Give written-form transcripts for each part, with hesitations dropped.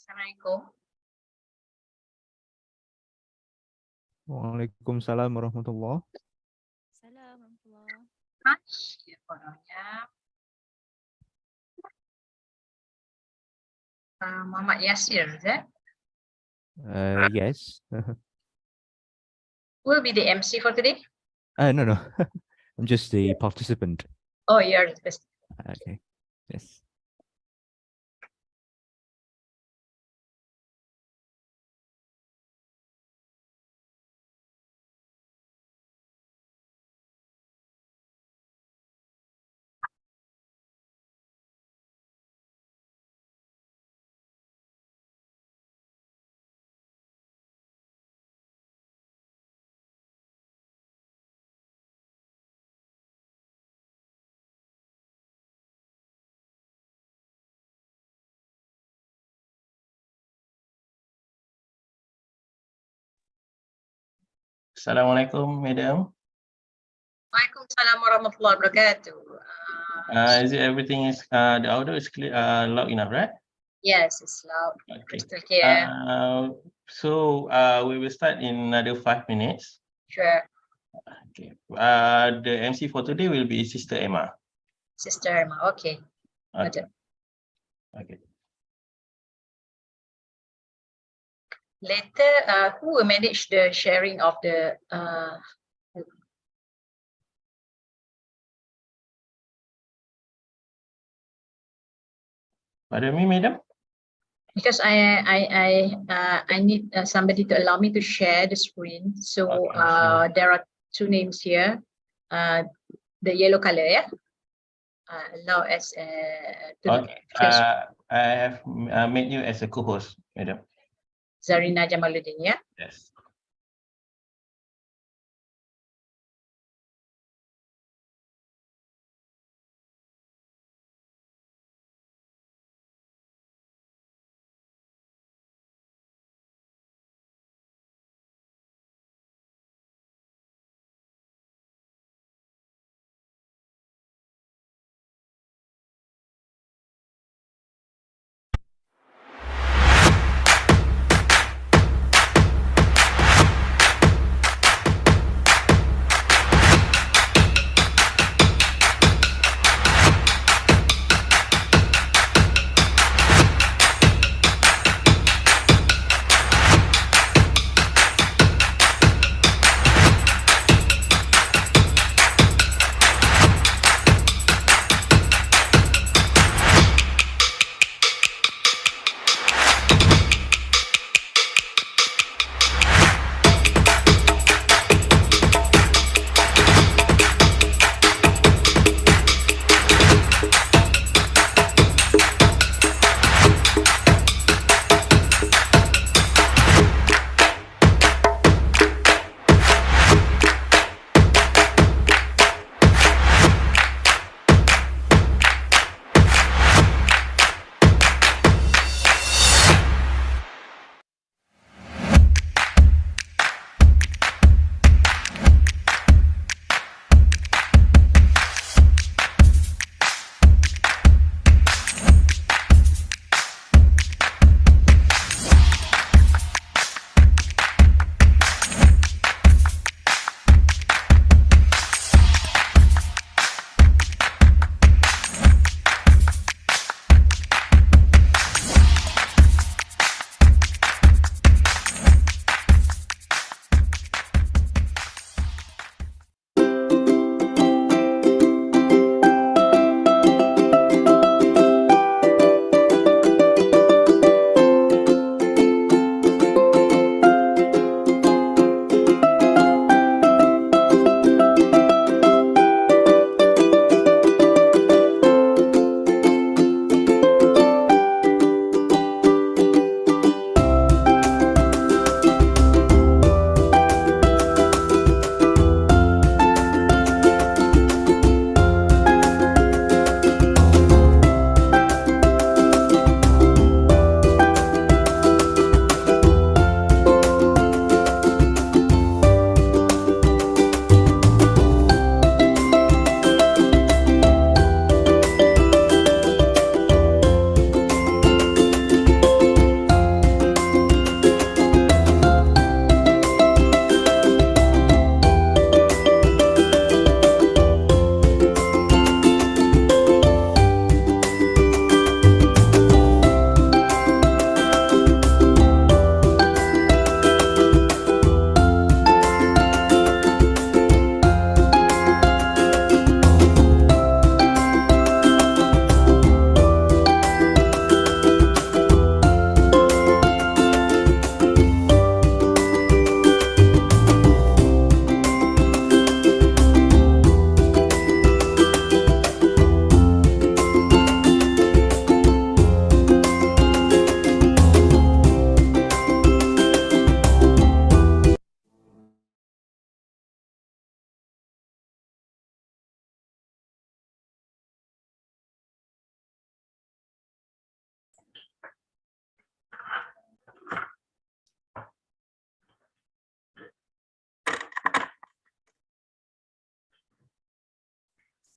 Assalamualaikum. Waalaikumsalam warahmatullah. Salam warahmatullah. Ya, orangnya Muhammad Yasir, is it? Yes. Who will be the MC for today? No. I'm just the participant. Oh, you're the best. Okay. Yes. Assalamualaikum, madam. Waalaikumsalam warahmatullahi wabarakatuh. Is it everything is the audio is clear, loud enough, right? Yes, it's loud, Okay. crystal clear. So we will start in another 5 minutes. Sure, Okay. The MC for today will be Sister Emma. Sister Irma. Okay. Okay. Noted. Okay. Later, who will manage the sharing of the Pardon me, madam? because I need somebody to allow me to share the screen. So Okay, sure. there are two names here. The yellow color, yeah. Allow as to Okay. first I have made you as a co-host, madam. Zarina Jamaludin, yeah. Yes.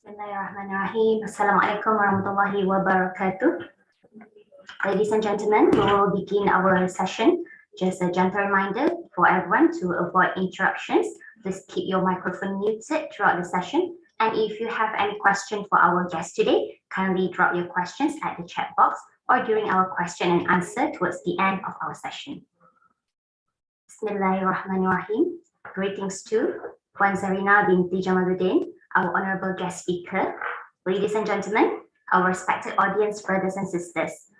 Bismillahirrahmanirrahim. Assalamualaikum warahmatullahi wabarakatuh. Ladies and gentlemen, we will begin our session. Just a gentle reminder for everyone to avoid interruptions. Please keep your microphone muted throughout the session. And if you have any question for our guest today, kindly drop your questions at the chat box or during our question and answer towards the end of our session. Bismillahirrahmanirrahim. Greetings to Puan Zarina binti Jamaludin, our honorable guest speaker. Ladies and gentlemen, our respected audience, brothers and sisters.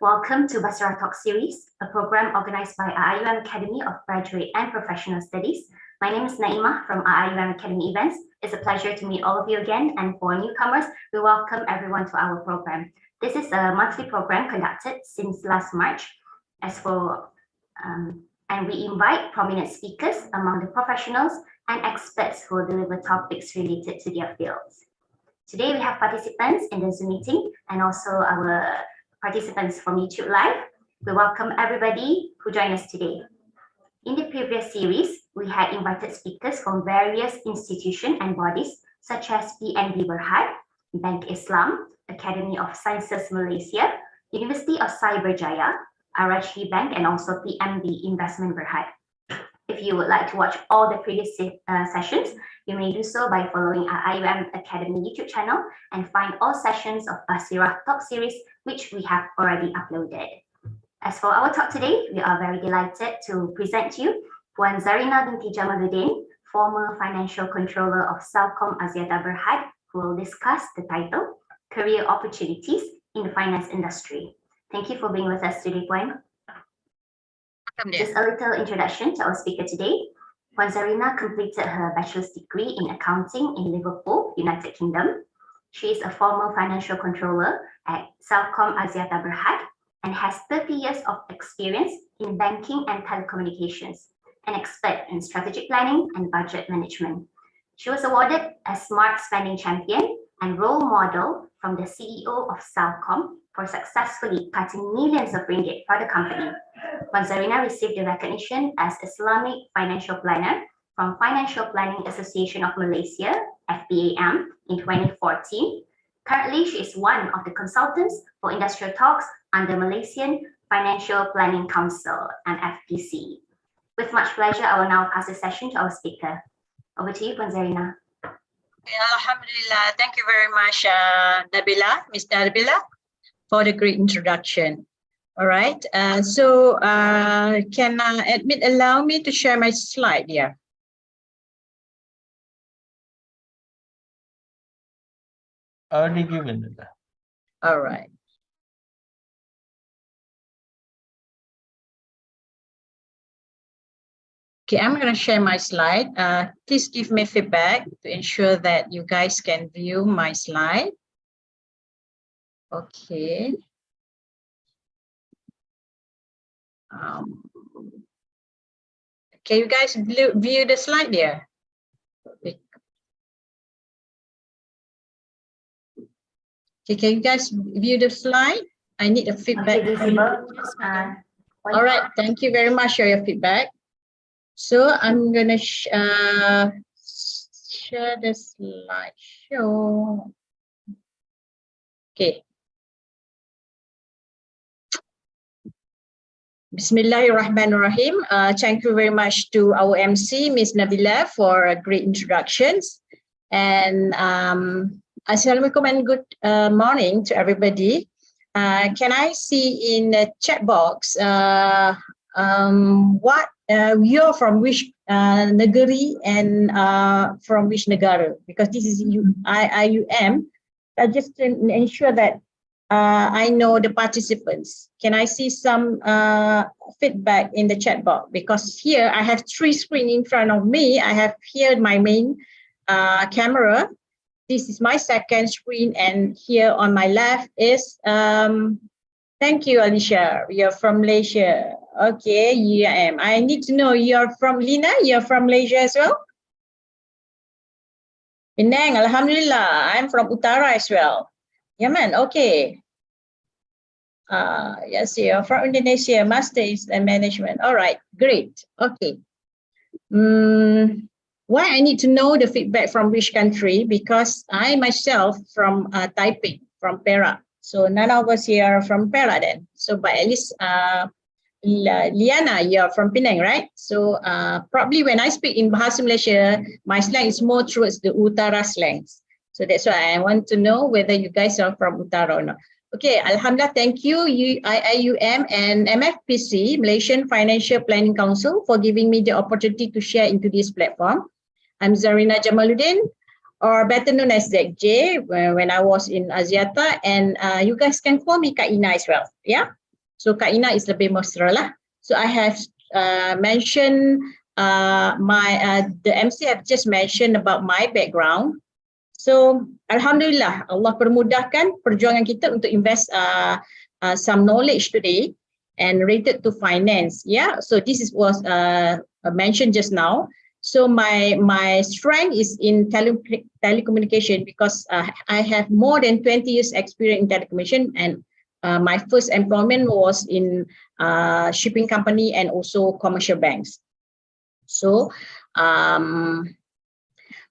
Welcome to Baseerah Talk Series, a program organized by IIUM Academy of Graduate and Professional Studies. My name is Naimah from IIUM Academy Events. It's a pleasure to meet all of you again, and for newcomers, we welcome everyone to our program. This is a monthly program conducted since last March, and we invite prominent speakers among the professionals and experts who deliver topics related to their fields. Today we have participants in the Zoom meeting and also our participants from YouTube Live. We welcome everybody who joined us today. In the previous series, we had invited speakers from various institutions and bodies such as PNB Berhad, Bank Islam, Academy of Sciences Malaysia, University of Cyberjaya, RHB Bank, and also PMB Investment Berhad. If you would like to watch all the previous sessions, you may do so by following our IIUM Academy YouTube channel and find all sessions of Baseerah Talk Series, which we have already uploaded. As for our talk today, we are very delighted to present to you Puan Zarina binti Jamaludin, former Financial Controller of Celcom Axiata Berhad, who will discuss the title, Career Opportunities in the Finance Industry. Thank you for being with us today, Puan. Just a little introduction to our speaker today. Puan Zarina completed her bachelor's degree in accounting in Liverpool, United Kingdom. She is a former financial controller at Celcom Axiata Berhad and has 30 years of experience in banking and telecommunications, an expert in strategic planning and budget management. She was awarded a Smart Spending Champion and role model from the CEO of Celcom for successfully cutting millions of ringgit for the company. Puan Zarina received the recognition as Islamic Financial Planner from Financial Planning Association of Malaysia, FPAM, in 2014. Currently, she is one of the consultants for industrial talks under Malaysian Financial Planning Council, MFPC. With much pleasure, I will now pass the session to our speaker. Over to you, Puan Zarina. Alhamdulillah, thank you very much, Nabila, Ms. Nabila, for the great introduction. All right, can admin allow me to share my slide here? Already given. All right. Okay, I'm going to share my slide. Please give me feedback to ensure that you guys can view my slide. Okay. Can you guys view the slide there? Okay, can you guys view the slide? I need a feedback. Okay, all right, thank you very much for your feedback. So I'm gonna share the slideshow. Okay. Bismillahirrahmanirrahim. Thank you very much to our MC, Ms. Nabila, for great introductions. And Assalamualaikum and good morning to everybody. Can I see in the chat box what you're from which negeri and from which negara? Because this is IIUM. Just to ensure that I know the participants. Can I see some feedback in the chat box? Because here I have 3 screens in front of me. I have here my main camera. This is my second screen, and here on my left is thank you, Alicia. You're from Malaysia. Okay, IIUM. I need to know you're from Lina. You're from Malaysia as well. Penang, Alhamdulillah. I'm from Utara as well. Yemen, okay. Yes, you're from Indonesia. Master is in management. All right, great. Okay. Why I need to know the feedback from which country? Because I myself from Taipei, from Perak. So none of us here are from Perak then. So but at least Liana, you're from Penang, right? So probably when I speak in Bahasa Malaysia, my slang is more towards the Utara slangs. So that's why I want to know whether you guys are from Utara or not. Okay, Alhamdulillah, thank you, IIUM and MFPC, Malaysian Financial Planning Council, for giving me the opportunity to share into this platform. I'm Zarina Jamaludin, or better known as ZJ, when I was in Axiata, and you guys can call me Kak Ina as well, yeah? So Kak Ina is lebih mesra lah. So I have mentioned the MC have just mentioned about my background. So Alhamdulillah, Allah permudahkan perjuangan kita untuk invest some knowledge today and related to finance. Yeah, so this was mentioned just now. So my strength is in telecommunication because I have more than 20 years experience in telecommunication, and my first employment was in shipping company and also commercial banks. So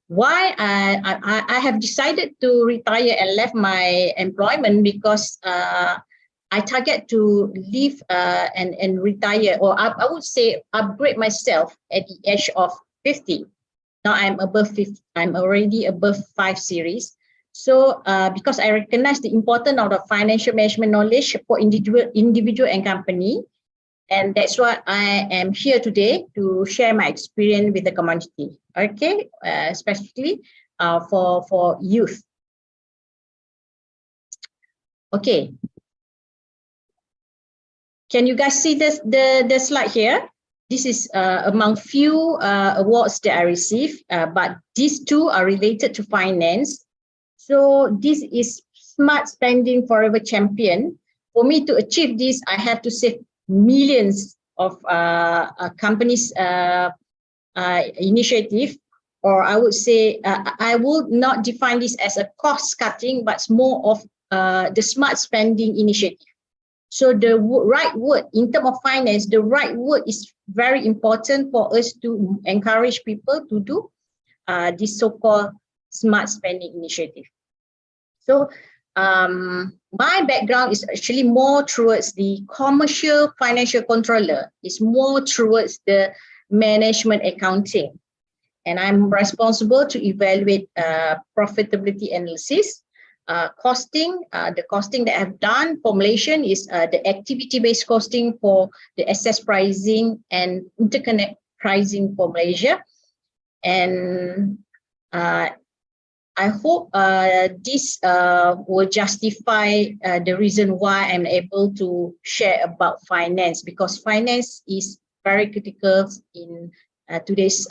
why I have decided to retire and left my employment because I target to leave and retire, or I would say upgrade myself at the age of 50. Now I'm above 50. I'm already above 5 series. So because I recognize the importance of the financial management knowledge for individual and company, and that's why I am here today to share my experience with the community. Okay, specifically for youth. Okay. Can you guys see this the slide here? This is among few awards that I received, but these two are related to finance. So this is Smart Spending Forever Champion. For me to achieve this, I have to save millions of companies' initiative, or I would say I would not define this as a cost cutting, but more of the smart spending initiative. So the right word in terms of finance, the right word is very important for us to encourage people to do this so-called smart spending initiative. So my background is actually more towards the commercial financial controller. It's more towards the management accounting. And I'm responsible to evaluate profitability analysis, costing. The costing that I've done for Malaysia is the activity-based costing for the access pricing and interconnect pricing for Malaysia. And I hope this will justify the reason why I'm able to share about finance, because finance is very critical in today's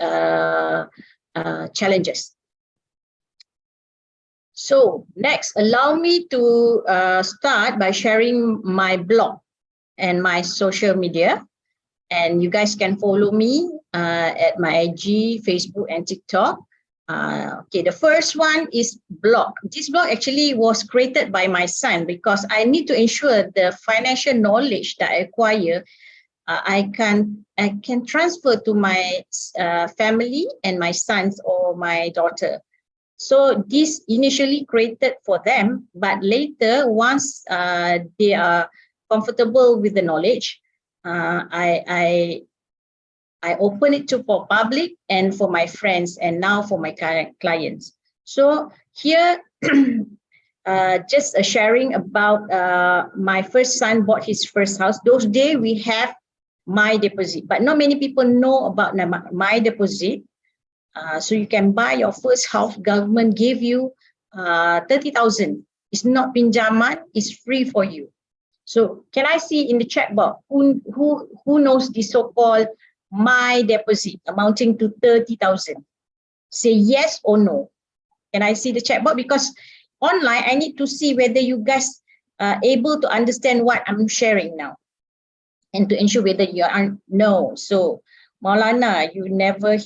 challenges. So next, allow me to start by sharing my blog and my social media. And you guys can follow me at my IG, Facebook, and TikTok. Okay, the first one is blog. This blog actually was created by my son because I need to ensure the financial knowledge that I acquire, I can transfer to my family and my sons or my daughter. So this initially created for them, but later once they are comfortable with the knowledge, I open it to for public and for my friends and now for my clients. So here, just a sharing about my first son bought his first house. Those days we have my deposit, but not many people know about my deposit. So you can buy your first house. Government gave you 30,000. It's not pinjaman. It's free for you. So can I see in the chat box who knows the so-called my deposit amounting to 30,000? Say yes or no. Can I see the chat box? Because online I need to see whether you guys are able to understand what I'm sharing now, and to ensure whether you are no. So Maulana, you never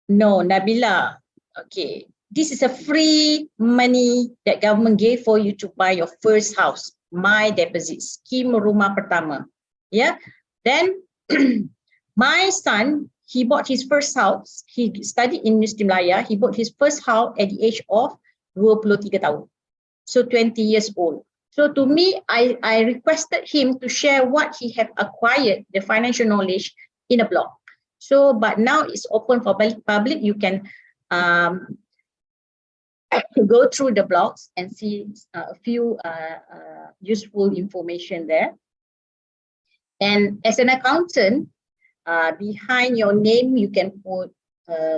know. Nabila, okay. This is a free money that government gave for you to buy your first house. My deposit scheme rumah pertama. Yeah. Then my son, he bought his first house. He studied in Muslim Malaya. He bought his first house at the age of 23 tahun. So 20 years old. So to me, I requested him to share what he have acquired, the financial knowledge, in a blog. So, but now it's open for public. You can go through the blogs and see a few useful information there. And as an accountant, behind your name, you can put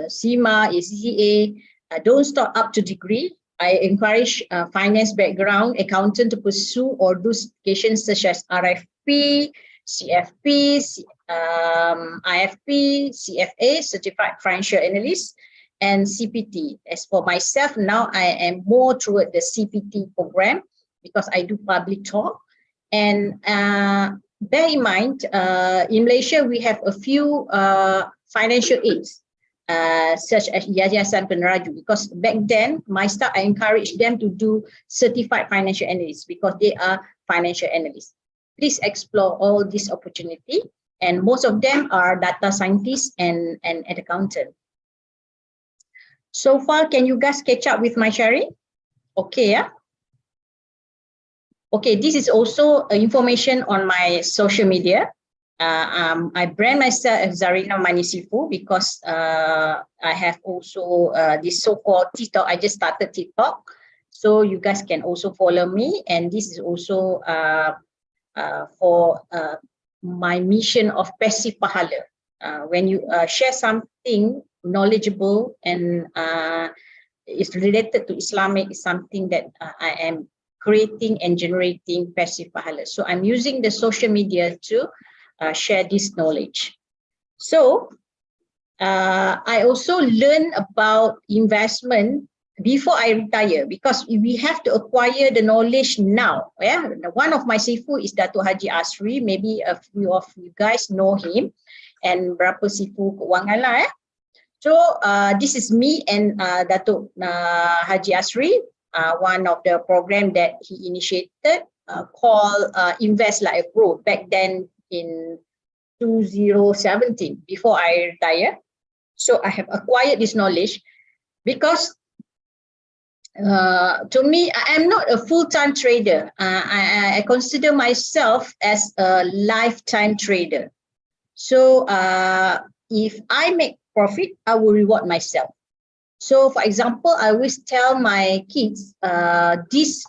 CIMA, ACCA. Don't stop up to degree. I encourage finance background accountant to pursue or do certifications such as RFP, CFP, IFP, CFA, Certified Financial Analyst, and CPT. As for myself, now I am more toward the CPT program because I do public talk. And bear in mind, in Malaysia, we have a few financial aids, such as Yayasan Peneraju, because back then, my staff, I encouraged them to do certified financial analysts because they are financial analysts. Please explore all this opportunity. And most of them are data scientists and accountant. So far, can you guys catch up with my sharing? Okay, yeah. Okay, this is also information on my social media. I brand myself as Zarina Manisifu because I have also this so-called TikTok. I just started TikTok, so you guys can also follow me. And this is also for my mission of passive pahala. When you share something knowledgeable and is related to Islamic, is something that I am creating and generating passive pahala. So I'm using the social media to share this knowledge. So I also learn about investment before I retire because we have to acquire the knowledge now. Yeah, one of my sifu is Datuk Haji Asri. Maybe a few of you guys know him, and berapa sifu keuangan lah. So this is me and Datuk Haji Asri. One of the program that he initiated called Invest Like a Pro back then in 2017 before I retire. So I have acquired this knowledge because to me, I am not a full-time trader. I consider myself as a lifetime trader. So if I make profit, I will reward myself. So for example, I always tell my kids, this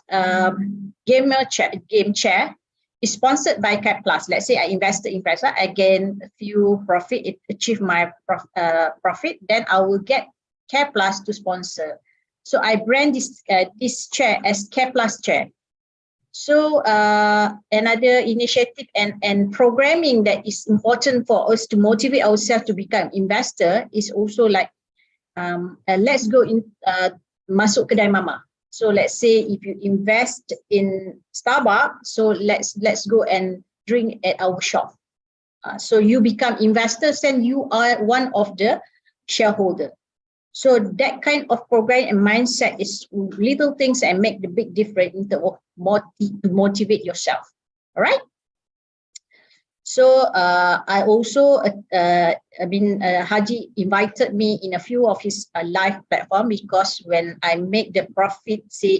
game chair is sponsored by Cap Plus. Let's say I invested in Presa, I gain a few profit, achieve my profit, then I will get Cap Plus to sponsor. So I brand this chair as Cap Plus chair. So another initiative and programming that is important for us to motivate ourselves to become investor is also like let's go in masuk kedai mama. So let's say if you invest in Starbucks, so let's go and drink at our shop. So you become investors and you are one of the shareholder. So that kind of program and mindset is little things and make the big difference in terms of to motivate yourself. All right. So I also Haji invited me in a few of his live platform because when I make the profit, say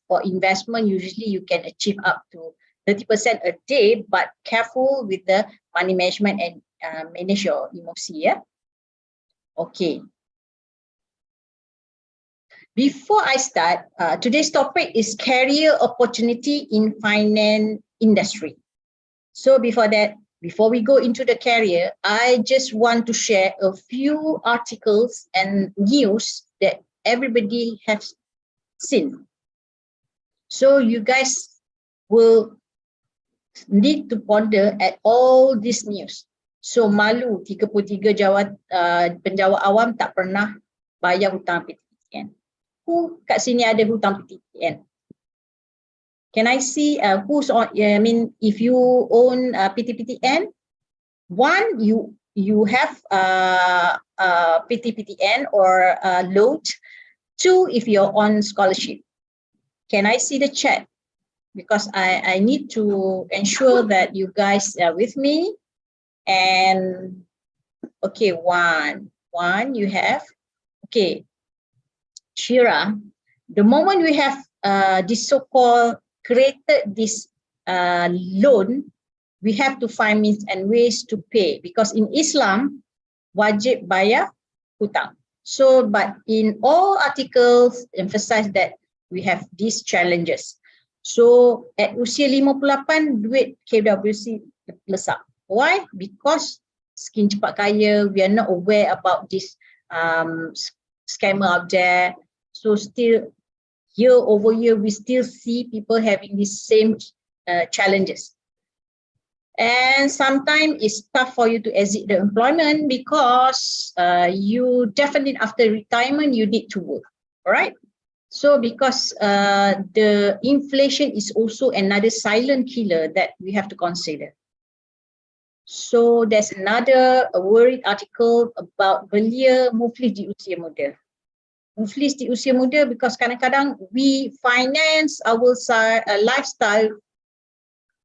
for investment, usually you can achieve up to 30% a day, but careful with the money management and manage your emotion. Yeah. Okay. Before I start, today's topic is career opportunity in finance industry. So before we go into the career, I just want to share a few articles and news that everybody has seen. So you guys will need to ponder at all this news. So malu 33 penjawat awam tak pernah bayar hutang PTPTN. Who kat sini ada hutang PTPTN? Can I see who's on? If you own PTPTN, one, you have PTPTN or load. Two, if you're on scholarship. Can I see the chat? Because I need to ensure that you guys are with me. And Okay, one you have. Okay, Shira, the moment we have this so-called created this loan, we have to find means and ways to pay, because in Islam, wajib bayar hutang. So, but in all articles emphasize that we have these challenges. So, at usia 58, duit KWC lesak. Why? Because skin cepat kaya, we are not aware about this scammer out there. So still year over year, we still see people having these same challenges. And sometimes it's tough for you to exit the employment because you definitely after retirement, you need to work, all right? So because the inflation is also another silent killer that we have to consider. So there's another worried article about belia muflis di usia muda. Muflis di usia muda because kadang-kadang we finance our lifestyle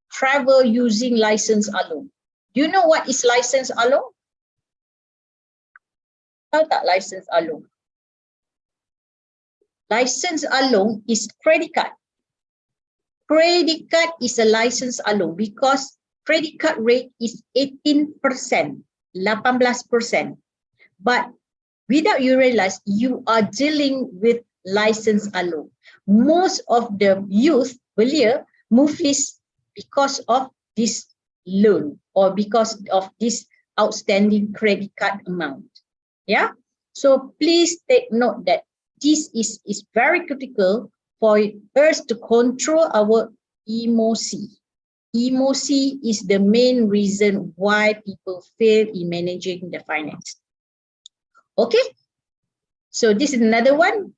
travel using license alone. Do you know what is license alone? Tahu tak license alone? License alone is credit card. Credit card is a license alone because credit card rate is 18%, 18%. But without you realize, you are dealing with license alone. Most of the youth belia muflis because of this loan or because of this outstanding credit card amount. Yeah. So please take note that this is very critical for us to control our emotion. Emotion is the main reason why people fail in managing the finance. Okay, so this is another one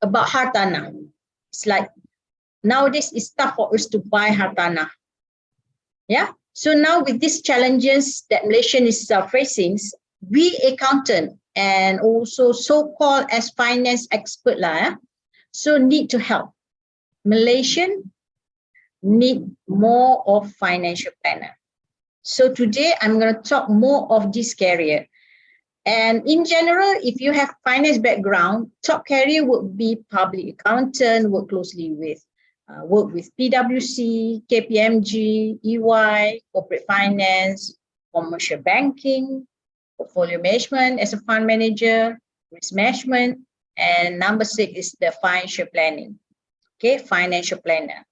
about hartanah. It's like nowadays it's tough for us to buy hartanah. Yeah, so now with these challenges that Malaysian is facing, we accountant and also so-called as finance expert lah, so need to help. Malaysian need more of financial planner. So today I'm going to talk more of this career. And in general, if you have finance background, top career would be public accountant, work closely with PwC, KPMG, EY, corporate finance, commercial banking, portfolio management as a fund manager, risk management, and number 6 is the financial planning. Okay, financial planner.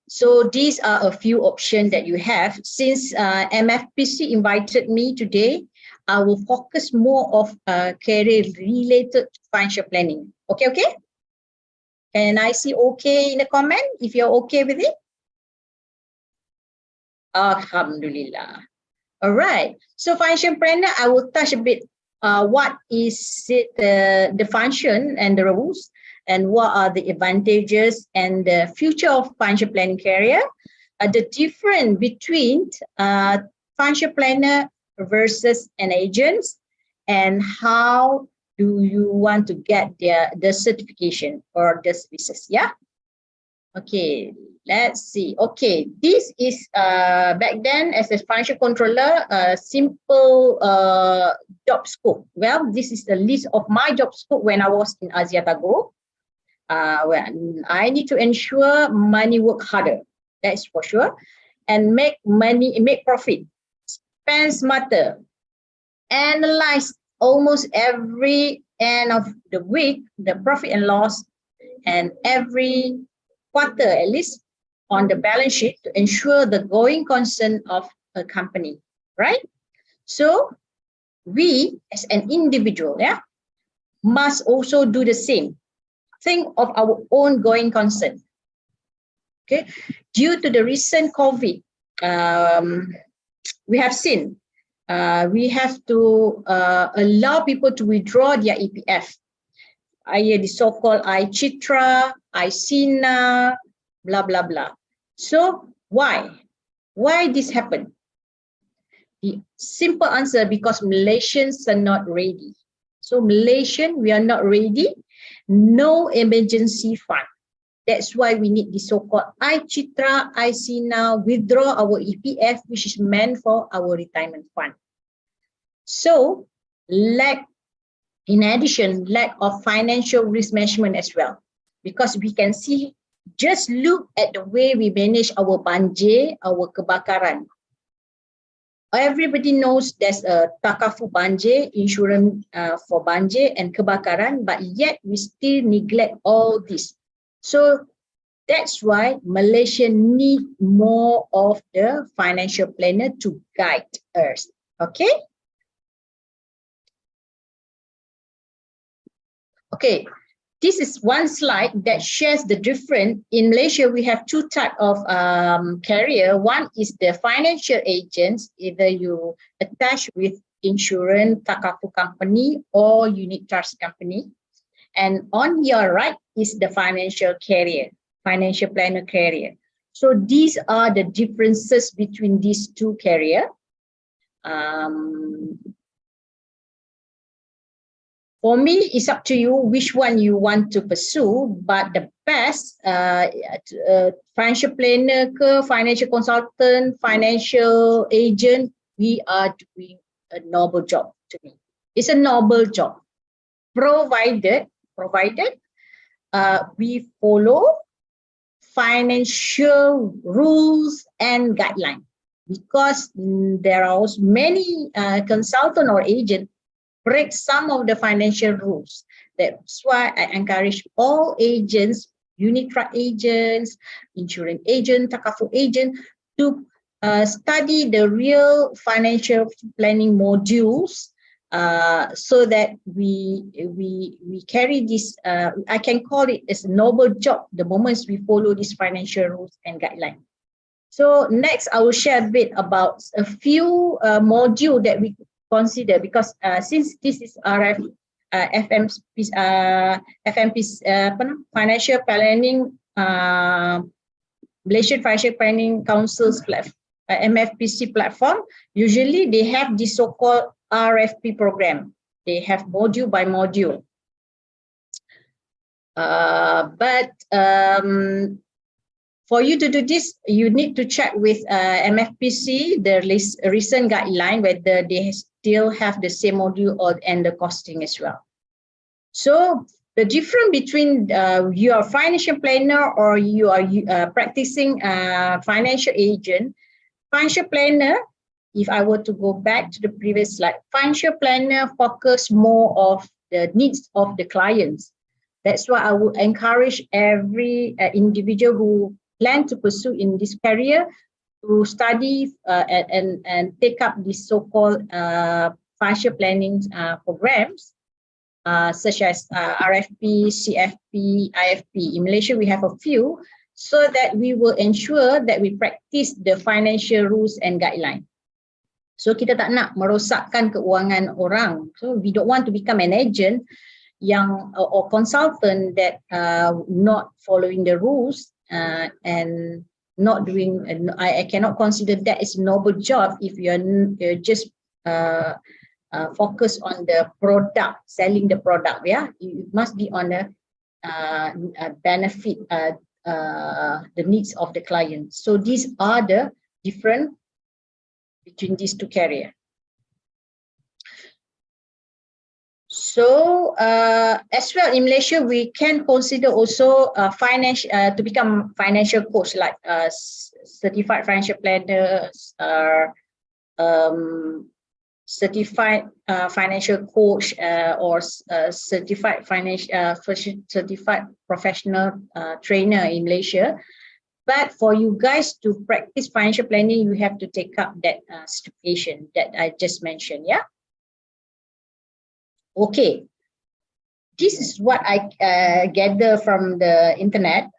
So these are a few options that you have. Since MFPC invited me today, I will focus more of career related to financial planning. Okay, okay? Can I see okay in the comment if you're okay with it? Alhamdulillah. All right. So financial planner, I will touch a bit what is it, the function and the rules, and what are the advantages and the future of financial planning career, the difference between financial planner versus an agent, and how do you want to get the certification or the services. Yeah. Okay, let's see. Okay, this is back then as a financial controller, simple job scope. Well, this is the list of my job scope when I was in Axiata Group. When I need to ensure money work harder, that's for sure, and make money, make profit, spend smarter, analyze almost every end of the week, the profit and loss, and every quarter at least on the balance sheet to ensure the going concern of a company, right? So we as an individual, yeah, must also do the same. Think of our own going concern. Okay, due to the recent COVID, we have seen we have to allow people to withdraw their EPF. The so-called iCitra, iSina, blah, blah, blah. So why? Why this happened? The simple answer, because Malaysians are not ready. So Malaysian, we are not ready. No emergency fund. That's why we need the so-called iCitra, IC Now, withdraw our EPF, which is meant for our retirement fund. So, in addition, lack of financial risk management as well. Because we can see, just look at the way we manage our banjir, our kebakaran. Everybody knows there's a takafu banjir, insurance for banjir and kebakaran, but yet we still neglect all this. So that's why Malaysia need more of the financial planner to guide us. Okay? Okay, this is one slide that shares the difference. In Malaysia, we have two types of carrier. One is the financial agents, either you attach with insurance, takafu company or unit trust company. And on your right is the financial carrier, financial planner carrier. So these are the differences between these two carriers. For me, it's up to you which one you want to pursue, but the best financial planner, financial consultant, financial agent, we are doing a noble job to me. It's a noble job, provided we follow financial rules and guidelines, because there are also many consultant or agent break some of the financial rules. That's why I encourage all agents, unit trust agents, insurance agent, takafu agent, to study the real financial planning modules, so that we carry this. I can call it as a noble job the moment we follow these financial rules and guidelines. So next, I will share a bit about a few modules that we consider, because since this is FMP, Financial Planning, Malaysian Financial Planning Council's MFPC platform, usually they have this so-called RFP program. They have module by module. For you to do this, you need to check with MFPC, the recent guideline, whether they still have the same module and the costing as well. So the difference between your financial planner or you are practicing financial agent, financial planner, if I were to go back to the previous slide, financial planner focus more of the needs of the clients. That's why I would encourage every individual who plan to pursue in this career to study and take up this so-called financial planning programs, such as RFP, CFP, IFP. In Malaysia, we have a few, so that we will ensure that we practice the financial rules and guidelines. So kita tak nak merosakkan keuangan orang. So we don't want to become an agent or consultant that not following the rules and not doing. I cannot consider that as a noble job if you're just focus on the product, selling the product. Yeah, it must be on the benefit, the needs of the client. So these are the different between these two carriers. So as well in Malaysia, we can consider also financial to become financial coach, like certified financial planners, certified financial coach, or certified professional trainer in Malaysia. But for you guys to practice financial planning, you have to take up that certification that I just mentioned. Yeah. Okay, this is what I gather from the internet.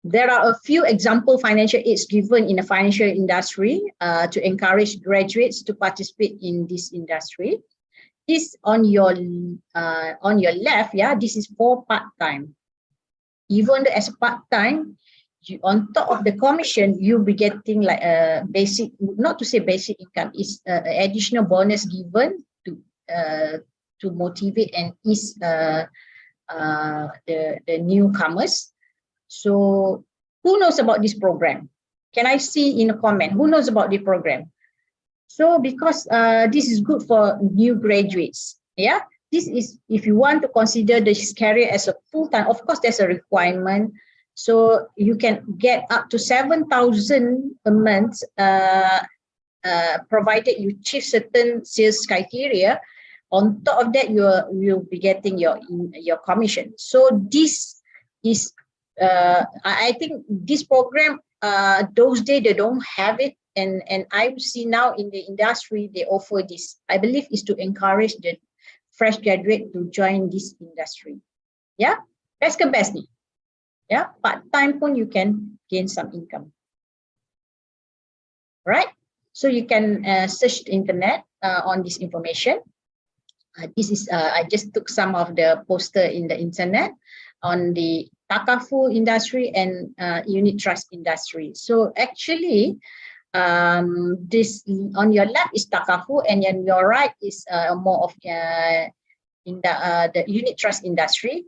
There are a few example financial aids given in the financial industry to encourage graduates to participate in this industry. This on your left, yeah, this is for part-time. Even though as part-time, on top of the commission, you'll be getting like a basic, not to say basic income, it's additional bonus given to motivate and ease the newcomers. So who knows about this program? Can I see in a comment? Who knows about the program? So because this is good for new graduates, yeah. This is if you want to consider this career as a full-time. Of course, there's a requirement. So you can get up to 7,000 a month, provided you achieve certain sales criteria. On top of that, you'll be getting your commission. So this is, I think this program, those days they don't have it, and I see now in the industry they offer this. I believe is to encourage the fresh graduate to join this industry. Yeah, best ke best ni. Yeah, part time pun you can gain some income. Right? So you can search the internet on this information. This is I just took some of the poster in the internet on the Takafu industry and unit trust industry. So actually, this on your left is Takafu, and on your right is more of in the unit trust industry.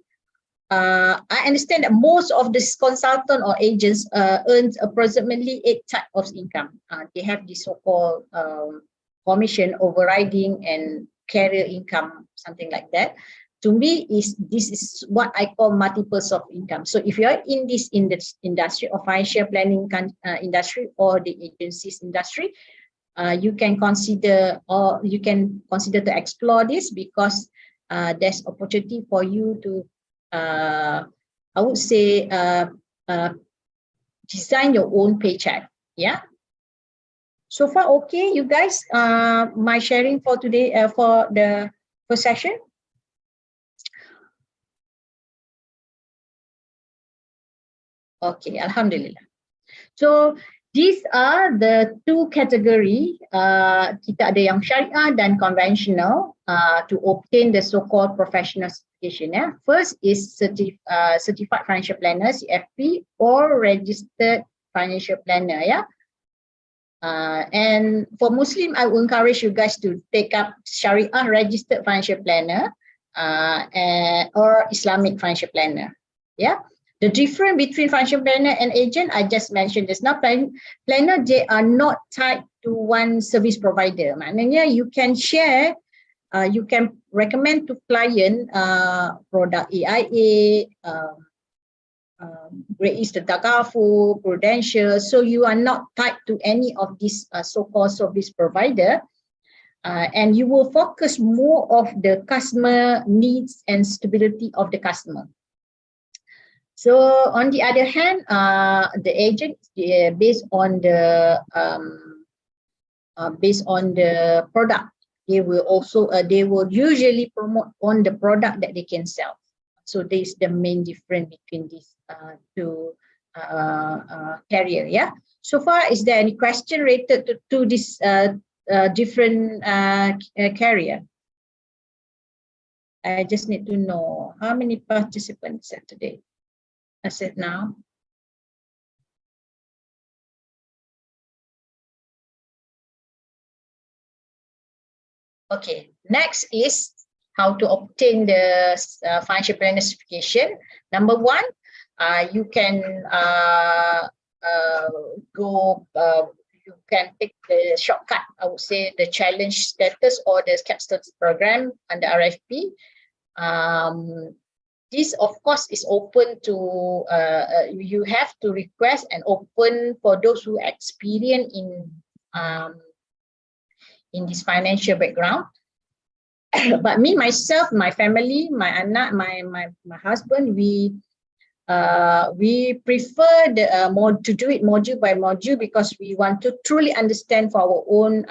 I understand that most of this consultant or agents earns approximately 8 types of income. They have this so-called commission, overriding, and career income, something like that. To me, this is what I call multiples of income. So if you are in this industry or financial planning industry or the agencies industry, you can consider to explore this, because there's opportunity for you to I would say design your own paycheck. Yeah. So far, okay, you guys. My sharing for today for the first session. Okay, Alhamdulillah. So these are the two category. Kita ada yang syariah dan conventional to obtain the so-called professional certification. Yeah. First is certified financial planner (CFP) or registered financial planner. Yeah. And for Muslim, I will encourage you guys to take up Sharia registered financial planner or Islamic financial planner. Yeah. The difference between financial planner and agent, I just mentioned just now. Planner, they are not tied to one service provider. Maknanya you can share, you can recommend to client product AIA, Great Eastern Takafu, Prudential. So you are not tied to any of these so-called service provider, and you will focus more of the customer needs and stability of the customer. So on the other hand, the agent, based on the product, they will usually promote on the product that they can sell. So this is the main difference between these two carrier. Yeah. So far, is there any question related to this different carrier? I just need to know how many participants are today. That's it now. Okay, next is how to obtain the financial planner certification. Number one, you can you can take the shortcut, I would say the challenge status or the capstone program under RFP. This, of course, is open to, you have to request and open for those who experience in this financial background. But me, myself, my family, my anak, my husband, we prefer to do it module by module, because we want to truly understand for our own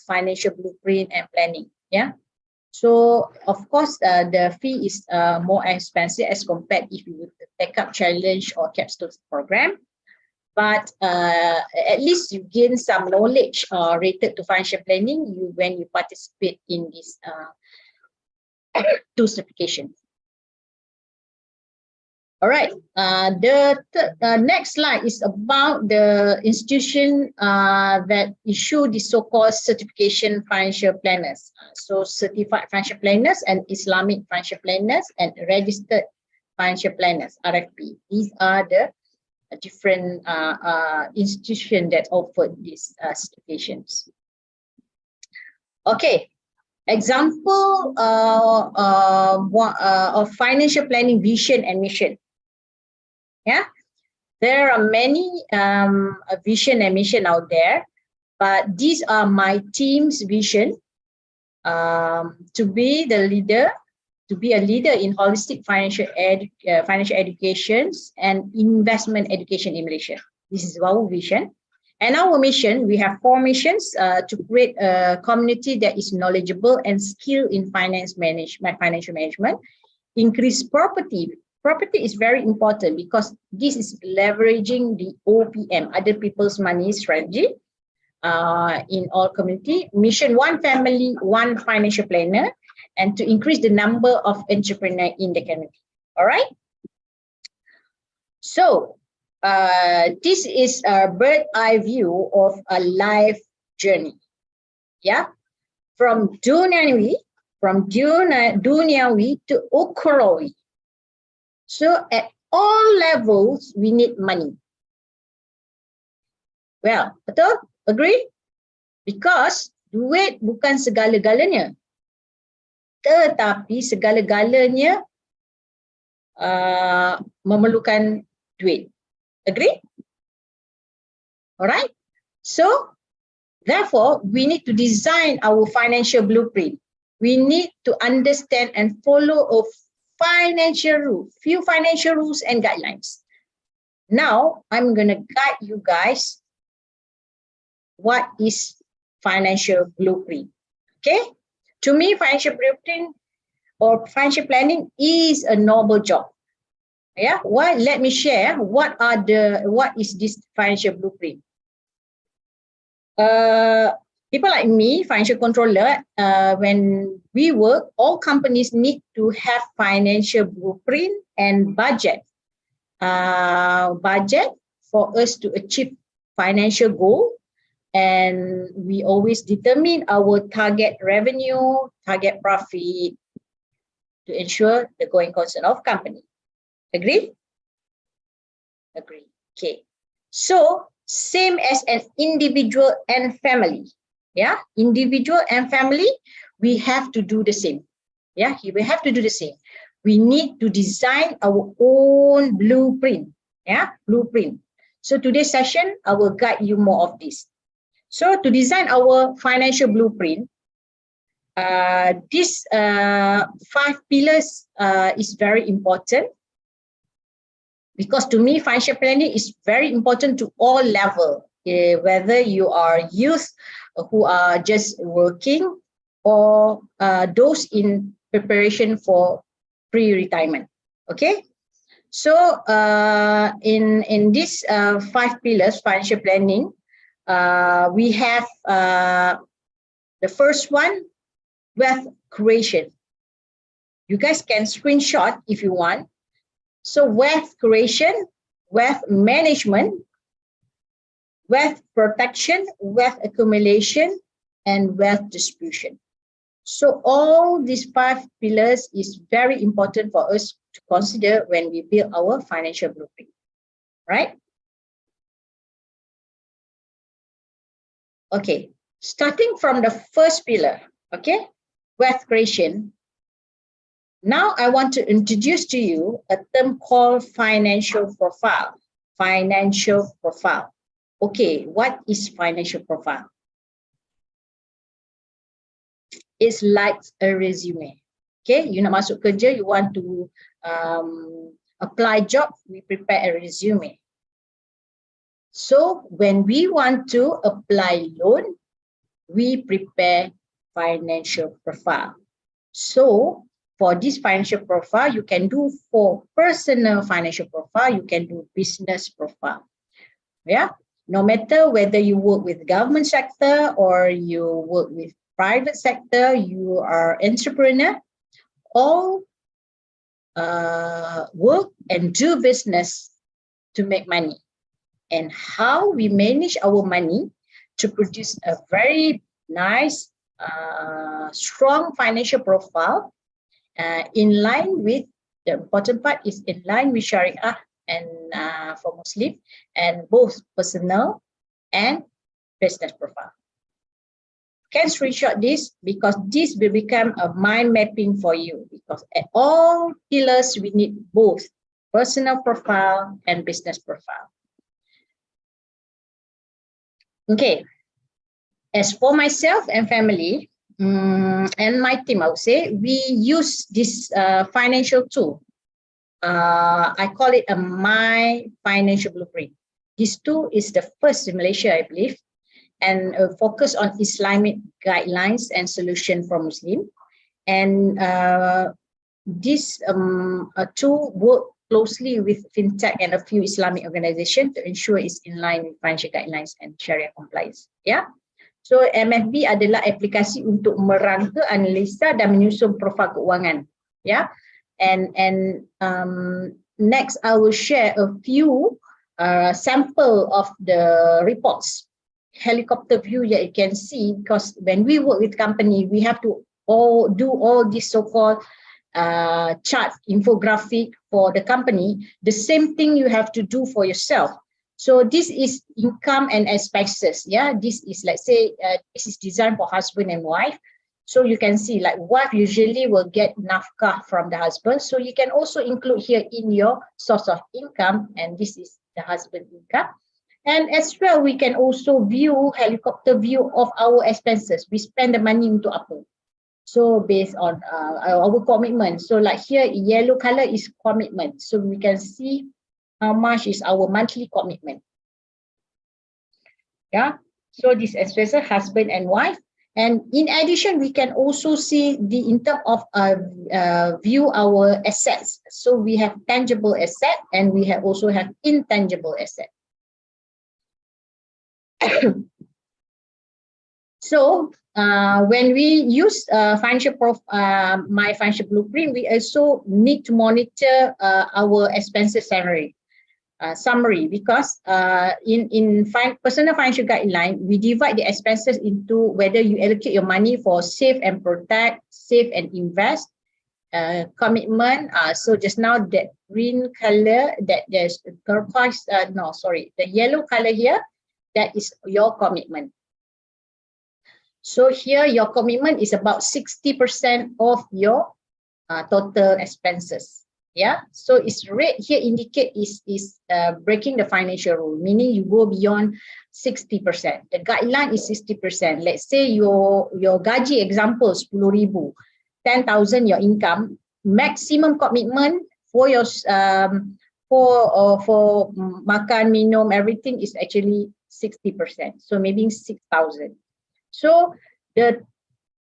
financial blueprint and planning. Yeah. So of course, the fee is more expensive as compared if you would take up challenge or capstone program. But at least you gain some knowledge related to financial planning when you participate in this two certifications. All right. The next slide is about the institution that issue the so-called certification financial planners. So certified financial planners and Islamic financial planners and registered financial planners, RFP. These are the different institutions that offered these certifications. Okay, example of financial planning vision and mission. Yeah, there are many vision and mission out there, but these are my team's vision to be the leader, to be a leader in holistic financial educations and investment education in Malaysia. This is our vision. And our mission, we have 4 missions to create a community that is knowledgeable and skilled in financial management, increase property. Property is very important because this is leveraging the OPM, other people's money strategy in all community. Mission 1 family, 1 financial planner, and to increase the number of entrepreneurs in the community. All right. So this is a bird's eye view of a life journey. Yeah, from duniawi to ukhrawi. So at all levels, we need money. Well, betul? Agree? Because duit bukan segala-galanya. Tetapi segala-galanya memerlukan duit. Agree? Alright? So, therefore, we need to design our financial blueprint. We need to understand and follow a few financial rules and guidelines. Now, I'm going to guide you guys what is financial blueprint. Okay? To me, financial blueprint or financial planning is a noble job. Yeah, well, let me share what is this financial blueprint. People like me, financial controller, when we work, all companies need to have financial blueprint and budget. Budget for us to achieve financial goal, and we always determine our target revenue, target profit to ensure the going concern of company. Agree? Agree. Okay. So same as an individual and family. Yeah, individual and family, we have to do the same. Yeah, we have to do the same. We need to design our own blueprint. Yeah, blueprint. So today's session, I will guide you more of this. So to design our financial blueprint, these 5 pillars is very important. Because to me, financial planning is very important to all levels, whether you are youth who are just working or those in preparation for pre-retirement. Okay, so in these 5 pillars, financial planning, we have the first one, wealth creation. You guys can screenshot if you want. So wealth creation, wealth management, wealth protection, wealth accumulation, and wealth distribution. So all these 5 pillars is very important for us to consider when we build our financial blueprint, right? Okay, starting from the first pillar, okay, wealth creation. Now I want to introduce to you a term called financial profile. Financial profile. Okay, what is financial profile? It's like a resume. Okay, you nak masuk kerja, you want to apply job, we prepare a resume. So when we want to apply loan, we prepare financial profile. So for this financial profile, you can do for personal financial profile, you can do business profile. Yeah, no matter whether you work with government sector or you work with private sector, you are entrepreneur, all work and do business to make money. And how we manage our money to produce a very nice, strong financial profile in line with the important part is in line with Sharia and for Muslim, and both personal and business profile. Can screenshot this because this will become a mind mapping for you, because at all pillars we need both personal profile and business profile. Okay, as for myself and family and my team, I would say we use this financial tool. I call it a My Financial Blueprint. This tool is the first in Malaysia, I believe, and focus on Islamic guidelines and solution for Muslim. And this tool work closely with fintech and a few Islamic organizations to ensure it's in line with financial guidelines and Sharia compliance. Yeah. So MFB adalah aplikasi untuk merangka, analisa dan menyusun profil keuangan. Yeah. And next I will share a few sample of the reports, helicopter view that you can see, because when we work with company, we have to do all this so-called chart infographic for the company. The same thing you have to do for yourself. So this is income and expenses. Yeah, this is, let's say, this is designed for husband and wife. So you can see, like, wife usually will get nafkah from the husband. So you can also include here in your source of income, and this is the husband income. And as well, we can also view helicopter view of our expenses. We spend the money untuk apa? So based on our commitment. So like here, yellow color is commitment. So we can see how much is our monthly commitment. Yeah. So this expenses, husband and wife. And in addition, we can also see the in terms of view our assets. So we have tangible asset and we have also have intangible asset. So when we use My Financial Blueprint, we also need to monitor our expenses summary, because in personal financial guideline, we divide the expenses into whether you allocate your money for save and protect, save and invest, commitment. So just now that green color, that there's turquoise, the yellow color here, that is your commitment. So here your commitment is about 60% of your total expenses. Yeah, so it's red here indicate is breaking the financial rule, meaning you go beyond 60%. The guideline is 60%. Let's say your gaji example 10,000, 10,000 your income, maximum commitment for your for makan, minum, everything is actually 60%. So maybe 6,000. So the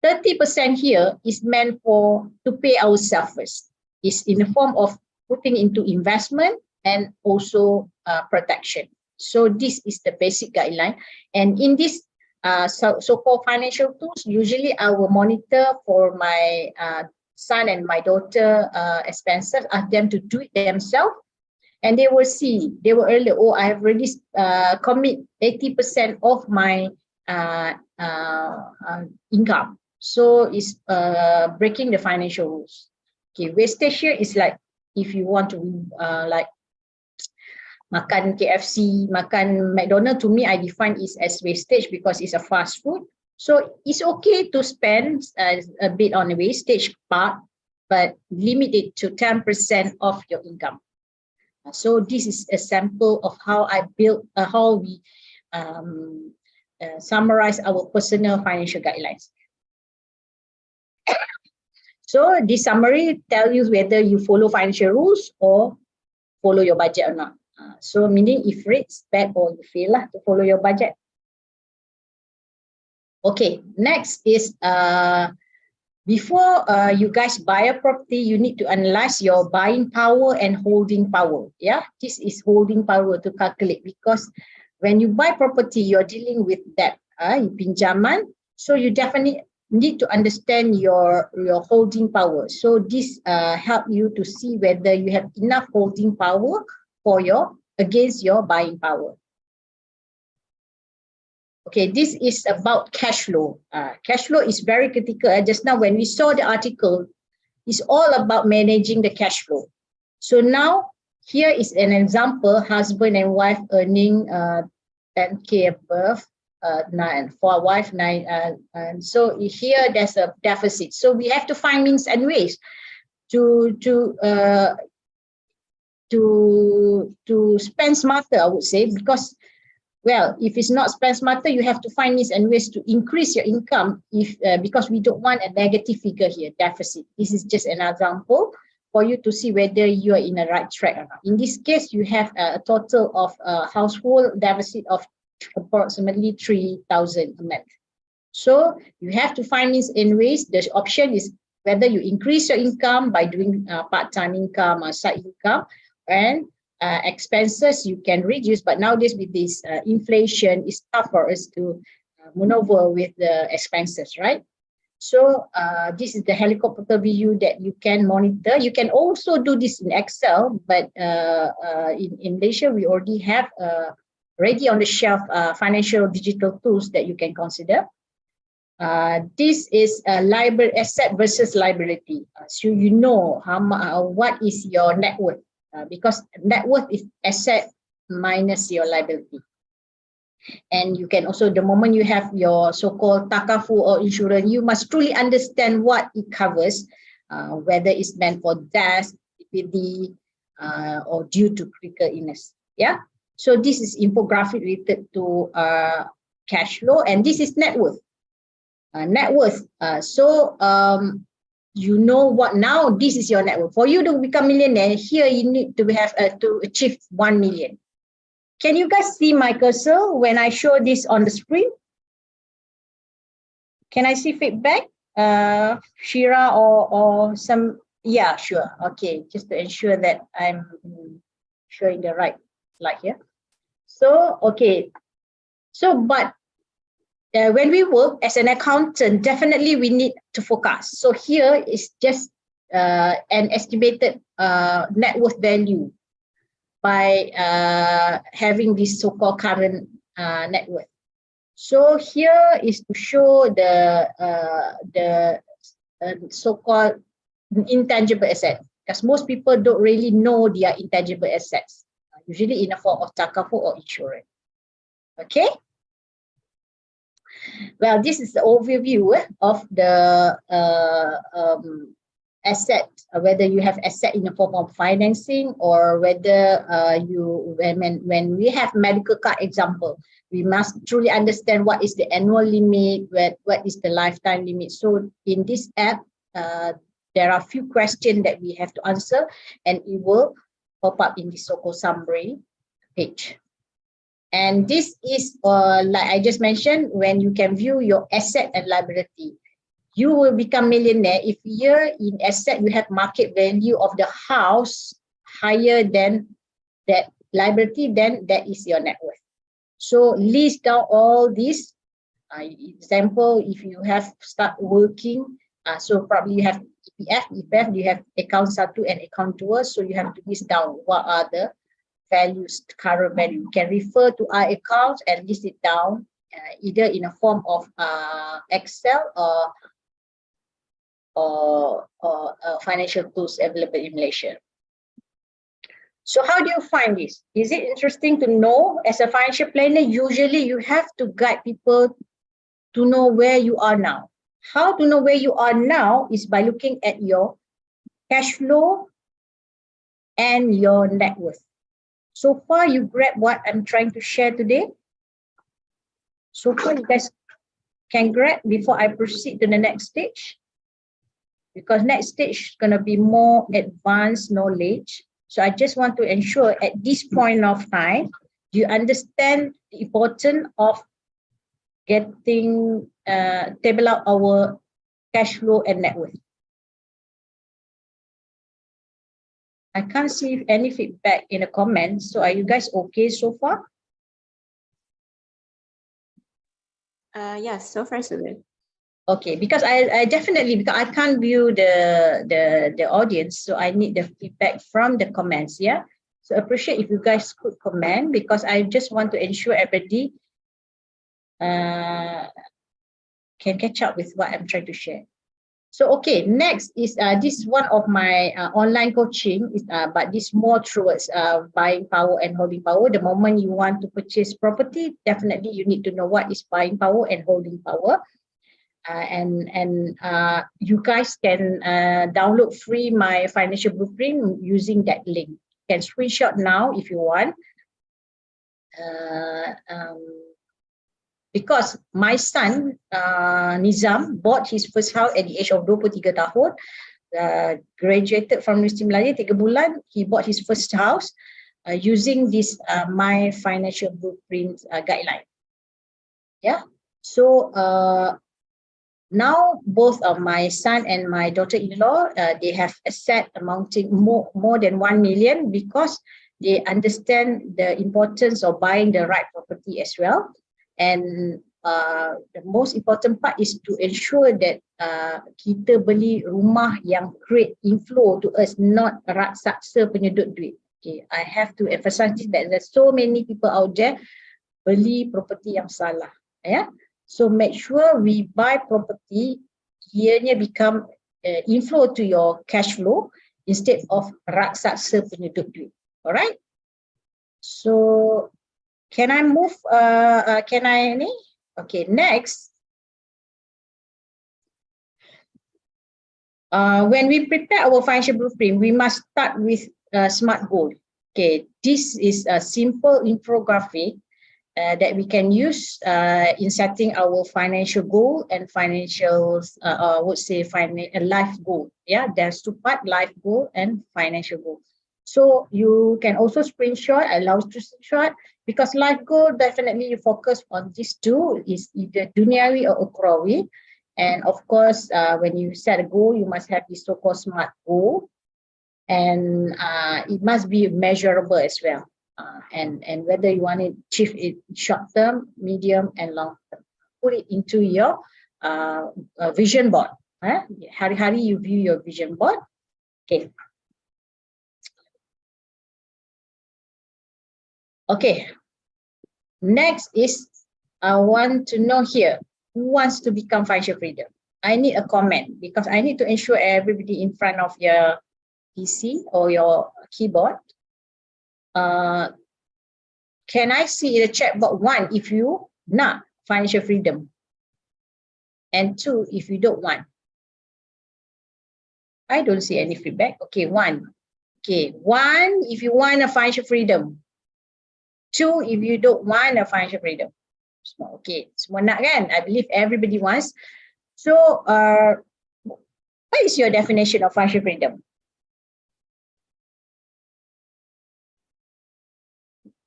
30% here is meant to pay ourselves first. Is in the form of putting into investment and also protection. So this is the basic guideline. And in this so-called financial tools, usually I will monitor for my son and my daughter expenses, ask them to do it themselves. And they will see, they will early, oh, I have already commit 80% of my income. So it's breaking the financial rules. Okay, wastage here is like if you want to like makan KFC, makan McDonald's, to me I define it as wastage because it's a fast food. So it's okay to spend a bit on the wastage part, but limit it to 10% of your income. So this is a sample of how I built, how we summarize our personal financial guidelines. So this summary tells you whether you follow financial rules or follow your budget or not. So meaning if rates bad or you fail lah to follow your budget. Okay, next is before you guys buy a property, you need to analyze your buying power and holding power. Yeah, this is holding power to calculate, because when you buy property, you're dealing with debt, pinjaman. So you definitely need to understand your holding power. So this help you to see whether you have enough holding power for against your buying power. Okay, this is about cash flow. Cash flow is very critical. Just now when we saw the article, it's all about managing the cash flow. So now here is an example, husband and wife earning 10K above, for a wife 9, and so here there's a deficit. So we have to find means and ways to spend smarter, I would say, because, well, if it's not spend smarter, you have to find means and ways to increase your income because we don't want a negative figure here, deficit. This is just an example for you to see whether you are in the right track or not. In this case, you have a total of household deficit of approximately 3,000 a month. So you have to find means and ways. The option is whether you increase your income by doing part-time income or side income, and expenses you can reduce. But nowadays with this inflation, it's tough for us to maneuver with the expenses, right? So this is the helicopter view that you can monitor. You can also do this in Excel, but in Malaysia, we already have ready on the shelf financial digital tools that you can consider. This is asset versus liability. So you know what is your net worth, because net worth is asset minus your liability. And you can also, the moment you have your so-called takafu or insurance, you must truly understand what it covers, whether it's meant for death, DPD, or due to critical illness. Yeah. So this is infographic related to cash flow, and this is net worth. Net worth. You know what now? This is your net worth. For you to become millionaire, here you need to have to achieve 1 million. Can you guys see my cursor when I show this on the screen? Can I see feedback? Shira or some? Yeah, sure. Okay, just to ensure that I'm showing the right slide here. So, okay. So, but when we work as an accountant, definitely we need to forecast. So here is just an estimated net worth value by having this so-called current net worth. So here is to show the so-called intangible asset, because most people don't really know their intangible assets, usually in the form of takafu or insurance. Okay. Well, this is the overview of the asset, whether you have asset in the form of financing, or whether when we have medical card example, we must truly understand what is the annual limit, what is the lifetime limit. So in this app, there are a few questions that we have to answer, and it will pop up in the so-called summary page. And this is, like I just mentioned, when you can view your asset and liability. You will become millionaire if here in asset you have market value of the house higher than that liability, then that is your net worth. So list down all these. Example, if you have start working, so probably you have EPF, you have account 1 and account 2, so you have to list down what are the values, current value. You can refer to our accounts and list it down, either in a form of Excel or financial tools available in Malaysia. So how do you find this? Is it interesting to know? As a financial planner, usually you have to guide people to know where you are now. How to know where you are now is by looking at your cash flow and your net worth. So far, you grab what I'm trying to share today. So far, you guys can grab before I proceed to the next stage. Because next stage is going to be more advanced knowledge. So I just want to ensure at this point of time, you understand the importance of getting, table out our cash flow and net worth. I can't see any feedback in the comments. So are you guys okay so far? Yes, so far so good. Okay, because I definitely, because I can't view the audience, so I need the feedback from the comments. Yeah, so appreciate if you guys could comment, because I just want to ensure everybody can catch up with what I'm trying to share. So okay, next is this is one of my online coaching, is but this more towards buying power and holding power. The moment you want to purchase property, definitely you need to know what is buying power and holding power. And you guys can download free my financial blueprint using that link. You can screenshot now if you want. Because my son Nizam bought his first house at the age of 23 tahun, graduated from Universiti Melayu 3 bulan, he bought his first house using this my financial blueprint guideline. Yeah, so now both of my son and my daughter-in-law, they have asset amounting more than 1 million because they understand the importance of buying the right property as well. And the most important part is to ensure that kita beli rumah yang create inflow to us, not raksasa penyedut duit. Okay, I have to emphasize that there's so many people out there beli property yang salah. Yeah, so make sure we buy property ianya become inflow to your cash flow instead of raksasa penyedut duit. Alright, so can I move? Okay, next. When we prepare our financial blueprint, we must start with SMART goal. Okay, this is a simple infographic that we can use in setting our financial goal and financial, I would say, life goal. Yeah, there's two parts: life goal and financial goal. So you can also screenshot, allow to screenshot, because life goal, definitely you focus on these two, is either duniawi or ukhrawi. And of course, when you set a goal, you must have the so-called SMART goal, and it must be measurable as well. And whether you want to achieve it short term, medium, and long term. Put it into your vision board. Hari-hari you view your vision board. Okay. Okay, next is I want to know here, who wants to become financial freedom? I need a comment because I need to ensure everybody in front of your PC or your keyboard. Can I see the chat box? 1, if you not financial freedom, and 2, if you don't want. I don't see any feedback. Okay, 1. Okay, 1, if you want a financial freedom. 2, if you don't want a financial freedom. Okay, semua nak kan? I believe everybody wants. So, what is your definition of financial freedom?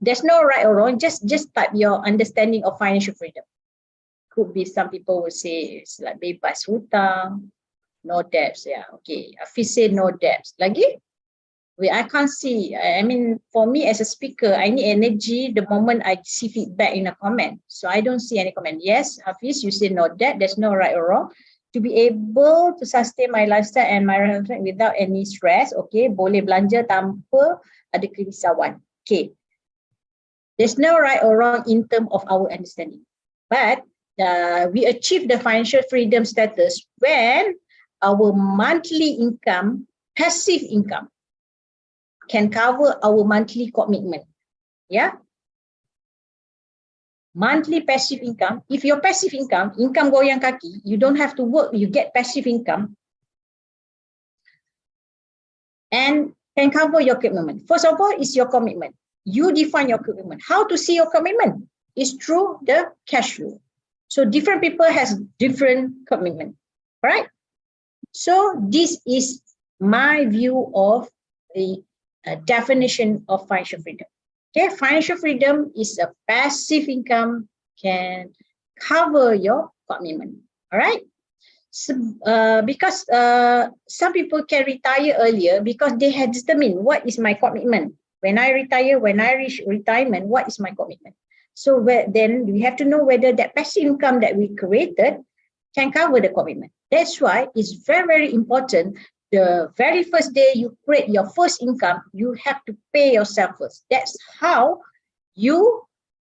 There's no right or wrong. Just type your understanding of financial freedom. Could be, some people will say it's like bebas hutang, no debts. Yeah, okay. Hafiz say no debts. Lagi? Wait, I can't see. I mean, for me as a speaker, I need energy the moment I see feedback in a comment. So I don't see any comment. Yes, Hafiz, you say no debt. There's no right or wrong. To be able to sustain my lifestyle and my lifestyle without any stress. Okay, boleh belanja tanpa ada kerisauan. Okay. There's no right or wrong in terms of our understanding. But we achieve the financial freedom status when our monthly income, passive income, can cover our monthly commitment. Yeah. Monthly passive income. If your passive income goyang kaki, you don't have to work, you get passive income and can cover your commitment. First of all, is your commitment. You define your commitment. How to see your commitment? Is through the cash flow. So different people has different commitment. Right? So this is my view of the definition of financial freedom. Okay, financial freedom is a passive income, can cover your commitment. All right. So, because some people can retire earlier because they had determined what is my commitment. When I retire, when I reach retirement, what is my commitment? So then we have to know whether that passive income that we created can cover the commitment. That's why it's very, very important. The very first day you create your first income, you have to pay yourself first. That's how you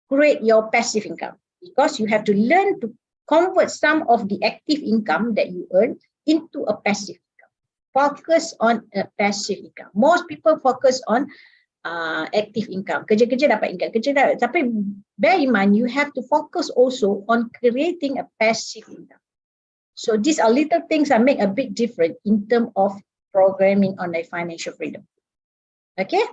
create your passive income, because you have to learn to convert some of the active income that you earn into a passive income. Focus on a passive income. Most people focus on active income. Kerja-kerja dapat income. Tapi bear in mind, you have to focus also on creating a passive income. So these are little things that make a big difference in terms of programming on the financial freedom. Okay?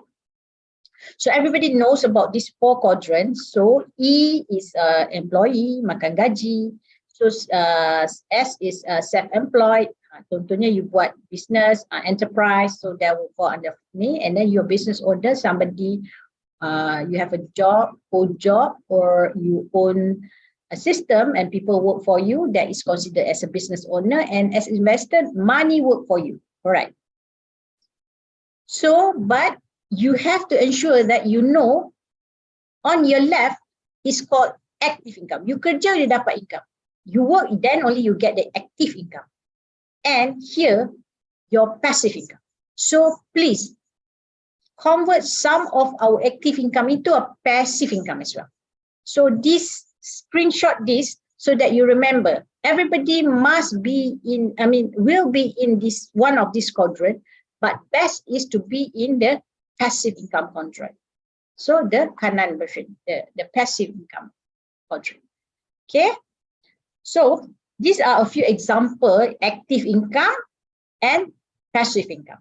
So everybody knows about these 4 quadrants. So E is employee, makan gaji. So S is self-employed. Contohnya you buat business, enterprise, so that will fall under me. And then your business owner, somebody, you have a job, own job, or you own a system and people work for you, that is considered as a business owner. And as investor, money work for you. All right. So, but you have to ensure that you know on your left is called active income. You kerja, you dapat income. You work, then only you get the active income. And here, your passive income. So please convert some of our active income into a passive income as well. So this, screenshot this so that you remember, everybody must be in, will be in this one of these quadrant, but best is to be in the passive income quadrant. So the kanan version, the passive income quadrant. Okay. So these are a few examples, active income and passive income.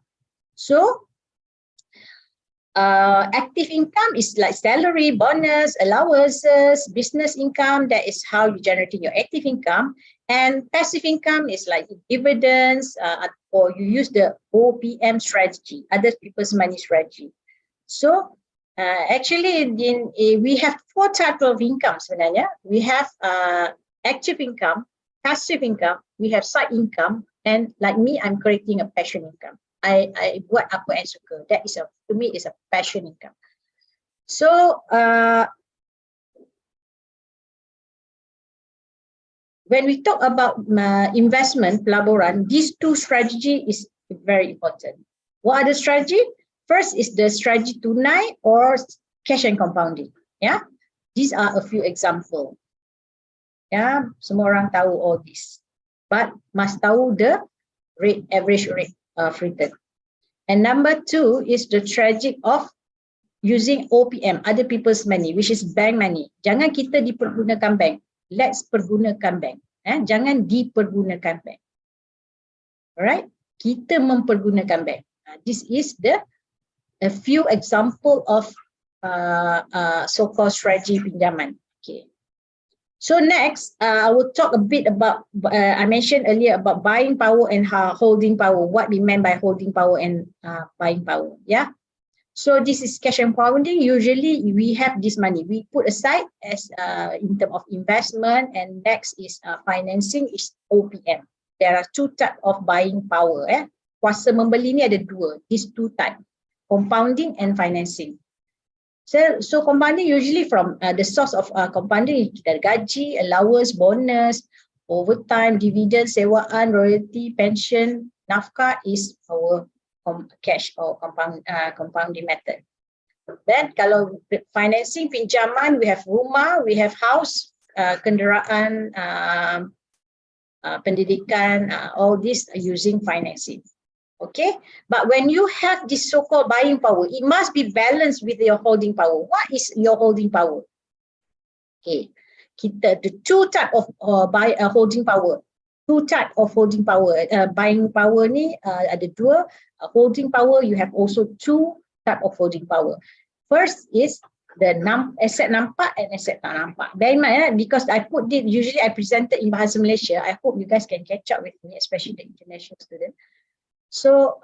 So active income is like salary, bonus, allowances, business income. That is how you generating your active income. And passive income is like dividends, or you use the OPM strategy, other people's money strategy. So actually, we have 4 types of income sebenarnya. We have active income, passive income, we have side income, and like me, I'm creating a passion income. I buat apa yang suka. That is to me is a passion income. So when we talk about investment pelaburan, these 2 strategy is very important. What are the strategy? First is the strategy tunai or cash and compounding. Yeah, these are a few examples. Yeah, semua orang tahu all this, but must tahu the rate, average rate of return. And number 2 is the strategy of using OPM, other people's money, which is bank money. Jangan kita dipergunakan bank. Let's pergunakan bank. Jangan dipergunakan bank. Alright, kita mempergunakan bank. This is a few example of so-called strategy pinjaman. Okay. So next, I will talk a bit about, I mentioned earlier about buying power and holding power, what we meant by holding power and buying power, yeah? So this is cash and compounding. Usually we have this money, we put aside as in terms of investment, and next is financing is OPM. There are 2 types of buying power. Kuasa membeli ni ada 2, these 2 types, compounding and financing. So compounding usually from the source of compounding is gaji, allowance, bonus, overtime, dividend, sewaan, royalty, pension, nafkah is our cash or compounding method. Then kalau financing, pinjaman, we have rumah, we have house, kenderaan, pendidikan, all these are using financing. Okay, but when you have this so-called buying power, it must be balanced with your holding power. What is your holding power? Okay, the 2 type of holding power. 2 type of holding power. Buying power ni ada 2. Holding power, you have also 2 type of holding power. First is the asset nampak and asset tak nampak. Bear in mind, because I put this, usually I presented in Bahasa Malaysia. I hope you guys can catch up with me, especially the international student. So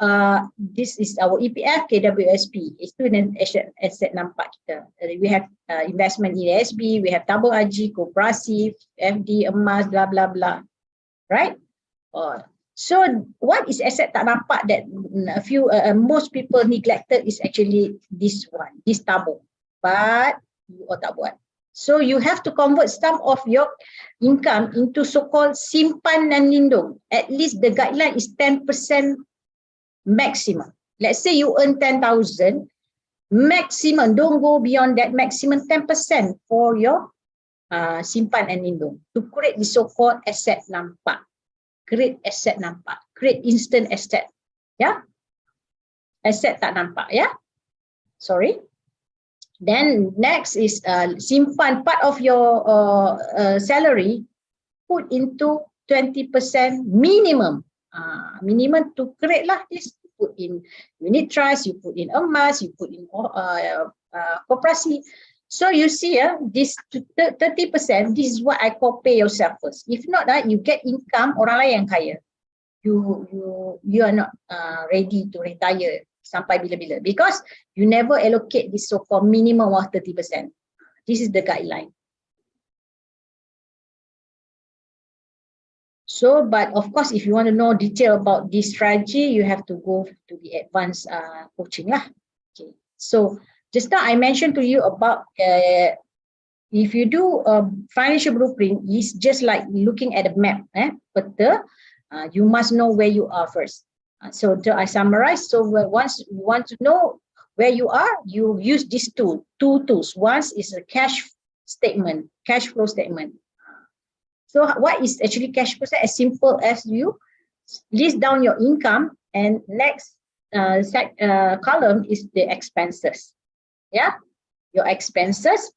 this is our EPF, KWSP. Itu aset nampak kita. We have investment in ASB, we have tabung haji, koperasi, FD, emas, blah blah blah. Right? So what is asset tak nampak that most people neglected is actually this one, this tabung. But you tak buat. So you have to convert some of your income into so-called simpan dan lindung. At least the guideline is 10% maximum. Let's say you earn 10,000, maximum, don't go beyond that, maximum 10% for your simpan and lindung to create the so-called asset nampak. Create asset nampak. Create instant asset. Ya. Asset tak nampak, ya. Sorry. Then next is simpan part of your salary, put into 20% minimum. Minimum to create lah this. Put in unit trust, you put in emas, you put in koperasi. So you see, this 30%, this is what I call pay yourself first. If not, you get income orang lain yang kaya. You are not ready to retire sampai bila-bila because you never allocate this so-called minimum of 30%. This is the guideline. So, but of course, if you want to know detail about this strategy, you have to go to the advanced coaching lah. Okay. So, just now I mentioned to you about if you do financial blueprint, it's just like looking at a map, peta. You must know where you are first. So I summarize. So once you want to know where you are, you use these two tools. One is a cash statement, cash flow statement. So what is actually cash flow? As simple as you list down your income, and next column is the expenses. Yeah, your expenses.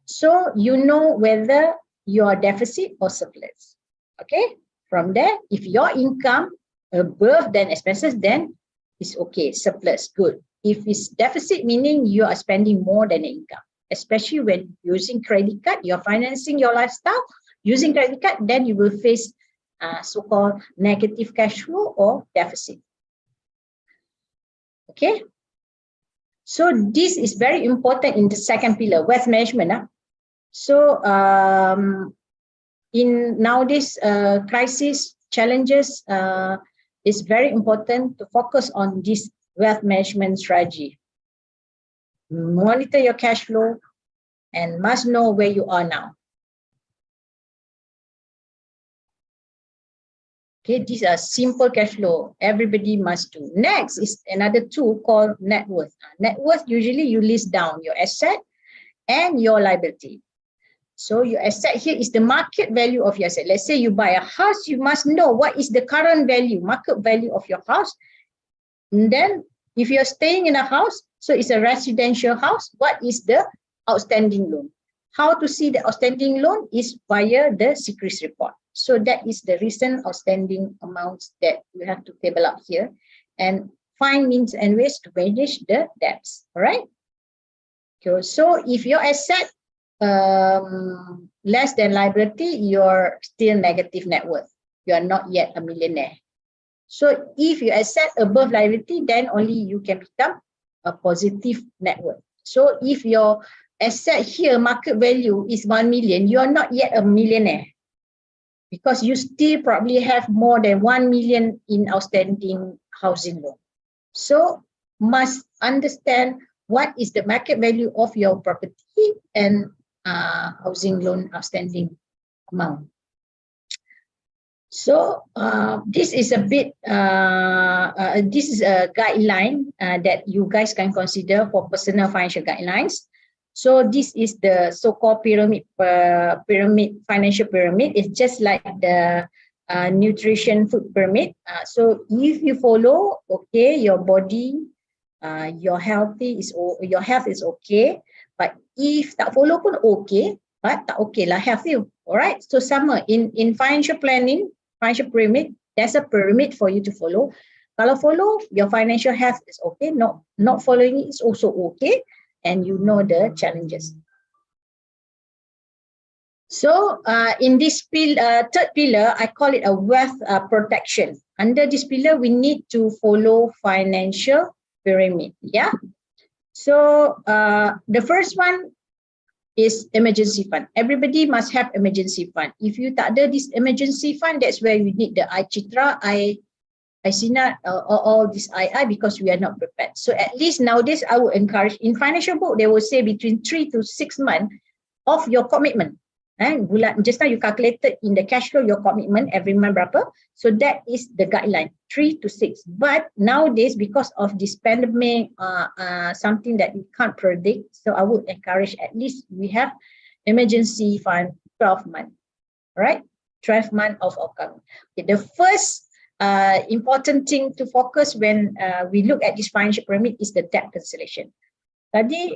So you know whether you are deficit or surplus. Okay. From there, if your income above than expenses, then it's okay, surplus, good. If it's deficit, meaning you are spending more than the income, especially when using credit card, you're financing your lifestyle, using credit card, then you will face so-called negative cash flow or deficit. Okay. So this is very important in the second pillar, wealth management. So in nowadays crisis challenges, it's very important to focus on this wealth management strategy. Monitor your cash flow and must know where you are now. Okay, these are simple cash flow. Everybody must do. Next is another tool called net worth. Net worth, usually you list down your asset and your liability. So your asset here is the market value of your asset. Let's say you buy a house, you must know what is the current value, market value of your house. And then if you're staying in a house, so it's a residential house, what is the outstanding loan? How to see the outstanding loan is via the secrecy report. So that is the recent outstanding amounts that you have to table up here and find means and ways to manage the debts. All right. Okay, so if your asset less than liability, you're still negative net worth. You are not yet a millionaire. So if you asset above liability, then only you can become a positive net worth. So if your asset here market value is 1 million, you are not yet a millionaire because you still probably have more than 1 million in outstanding housing loan. So must understand what is the market value of your property and housing loan outstanding amount. So this is a bit, this is a guideline that you guys can consider for personal financial guidelines. So this is the so-called financial pyramid. It's just like the nutrition food pyramid. So if you follow, okay, your body, your health is okay. But if tak follow pun okay, but tak okay lah health you. Alright. So sama in financial planning, financial pyramid, there's a pyramid for you to follow. Kalau follow, your financial health is okay. Not following it is also okay. And you know the challenges. So in this third pillar, I call it a wealth protection. Under this pillar, we need to follow financial pyramid. Yeah. So the first one is emergency fund. Everybody must have emergency fund. If you tak ada this emergency fund, that's where you need the iCitra, iSinat, all this II because we are not prepared. So at least nowadays, I would encourage, in financial book, they will say between 3 to 6 months of your commitment. Just now you calculated in the cash flow your commitment every month berapa. So that is the guideline, 3 to 6. But nowadays, because of this pandemic, something that we can't predict, so I would encourage at least we have emergency fund 12 months, right? 12 months of outcome. Okay, the first important thing to focus when we look at this financial pyramid is the debt cancellation. Tadi,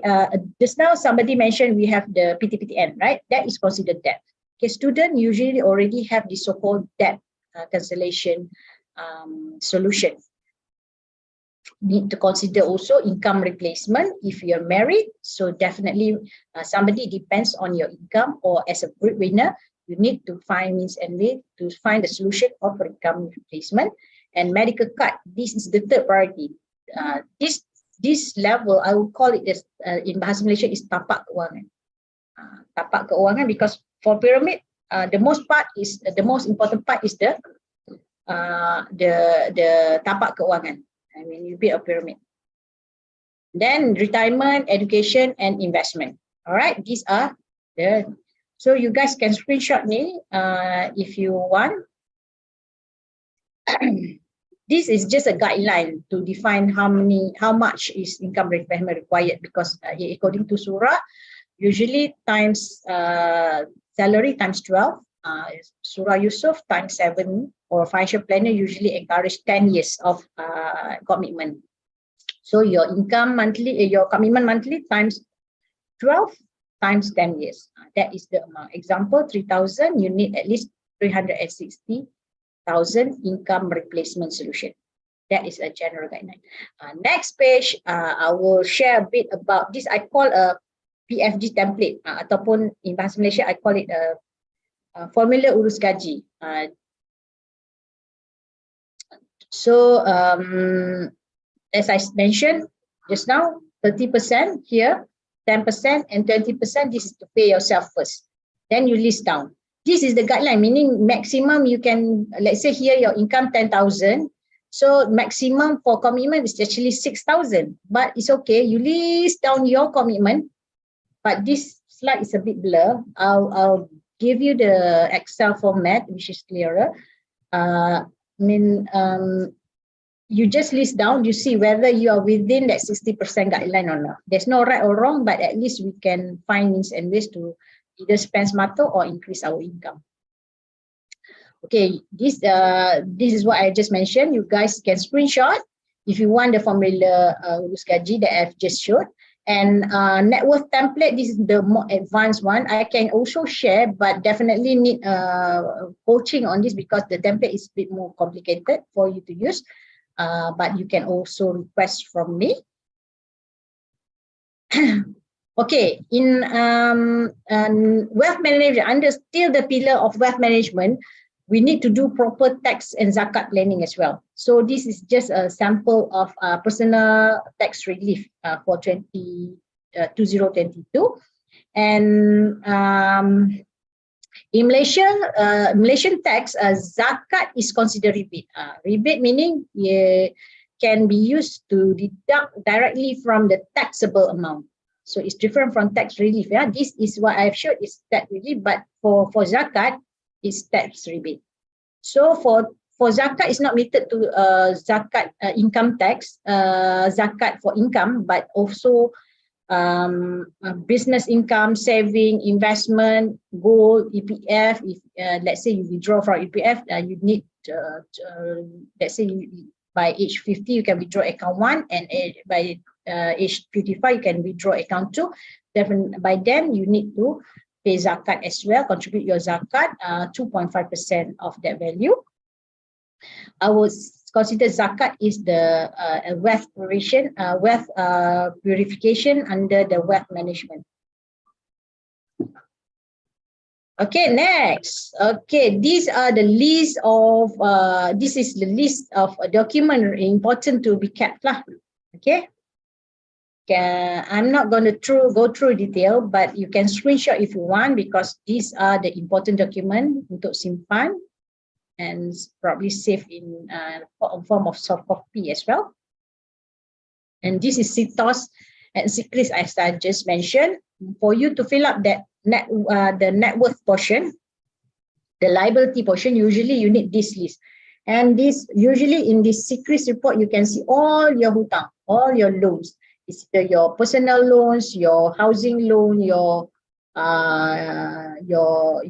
just now somebody mentioned we have the PTPTN, right? That is considered debt. Okay, students usually already have the so-called debt cancellation solution. Need to consider also income replacement if you're married. So definitely somebody depends on your income, or as a breadwinner, you need to find means and way to find the solution of income replacement. And medical card, this is the third priority. This level, I would call it as, in Bahasa Malaysia, is tapak keuangan. Tapak keuangan, because for pyramid, the most important part is the tapak keuangan. I mean, you build a pyramid. Then retirement, education, and investment. All right, these are the. So you guys can screenshot me if you want. This is just a guideline to define how much is income replacement required, because according to Surah, usually times salary times 12, Surah Yusuf times 7, or financial planner usually encourage 10 years of commitment. So your income monthly, your commitment monthly times 12 times 10 years. That is the amount. Example, 3,000, you need at least 360,000 income replacement solution. That is a general guideline. Next page, I will share a bit about this. I call a PFG template, ataupun in Bahasa Malaysia, I call it a formula urus gaji. So as I mentioned just now, 30% here, 10% and 20%, this is to pay yourself first. Then you list down. This is the guideline, meaning maximum you can, let's say here your income 10,000. So maximum for commitment is actually 6,000, but it's okay. You list down your commitment, but this slide is a bit blur. I'll give you the Excel format, which is clearer. You just list down, you see whether you are within that 60% guideline or not. There's no right or wrong, but at least we can find means and ways to either spend smarter or increase our income. Okay, this is what I just mentioned. You guys can screenshot if you want the formula urus gaji that I've just showed. And net worth template, this is the more advanced one. I can also share, but definitely need coaching on this because the template is a bit more complicated for you to use. But you can also request from me. Okay, in wealth management, under still the pillar of wealth management, we need to do proper tax and zakat planning as well. So this is just a sample of personal tax relief for 2022. And in Malaysia, Malaysian tax, zakat is considered rebate. Rebate meaning can be used to deduct directly from the taxable amount. So it's different from tax relief. Yeah, this is what I've showed is tax relief, but for zakat, it's tax rebate. So for zakat, it's not limited to zakat income tax, zakat for income, but also business income, saving, investment, gold, EPF. If let's say you withdraw from EPF, you need let's say by age 50 you can withdraw account 1, and by age 55 you can withdraw account 2. By then you need to pay zakat as well, contribute your zakat, 2.5% of that value. I would consider zakat is the wealth purification under the wealth management. Okay, next. Okay, these are the list of this is the list of a document important to be kept lah. Okay. I'm not going to go through detail, but you can screenshot if you want, because these are the important document untuk simpan and probably save in form of soft copy as well. And this is CITOS and CICLIS, as I just mentioned. For you to fill up that the net worth portion, the liability portion, usually you need this list. And this usually in this CICLIS report, you can see all your hutang, all your loans. It's your personal loans, your housing loan, your your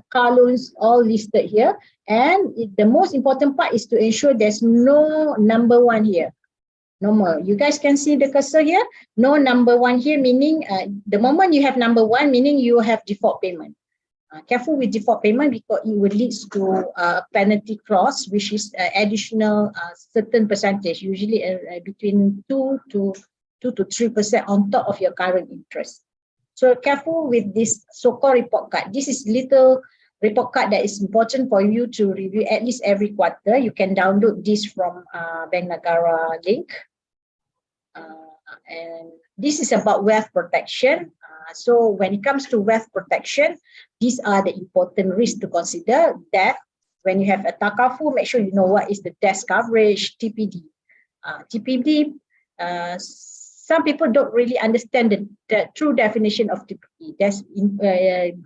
car loans, all listed here. And the most important part is to ensure there's no number one here. No more. You guys can see the cursor here. No number one here, meaning the moment you have number one, meaning you have default payment. Careful with default payment because it will lead to a penalty clause, which is additional certain percentage, usually between 2 to 3% on top of your current interest. So careful with this so-called report card. This is little report card that is important for you to review at least every quarter. You can download this from Bank Negara link. And this is about wealth protection. So when it comes to wealth protection, these are the important risks to consider. That when you have a takafu, make sure you know what is the death coverage, TPD. TPD, some people don't really understand the true definition of TPD.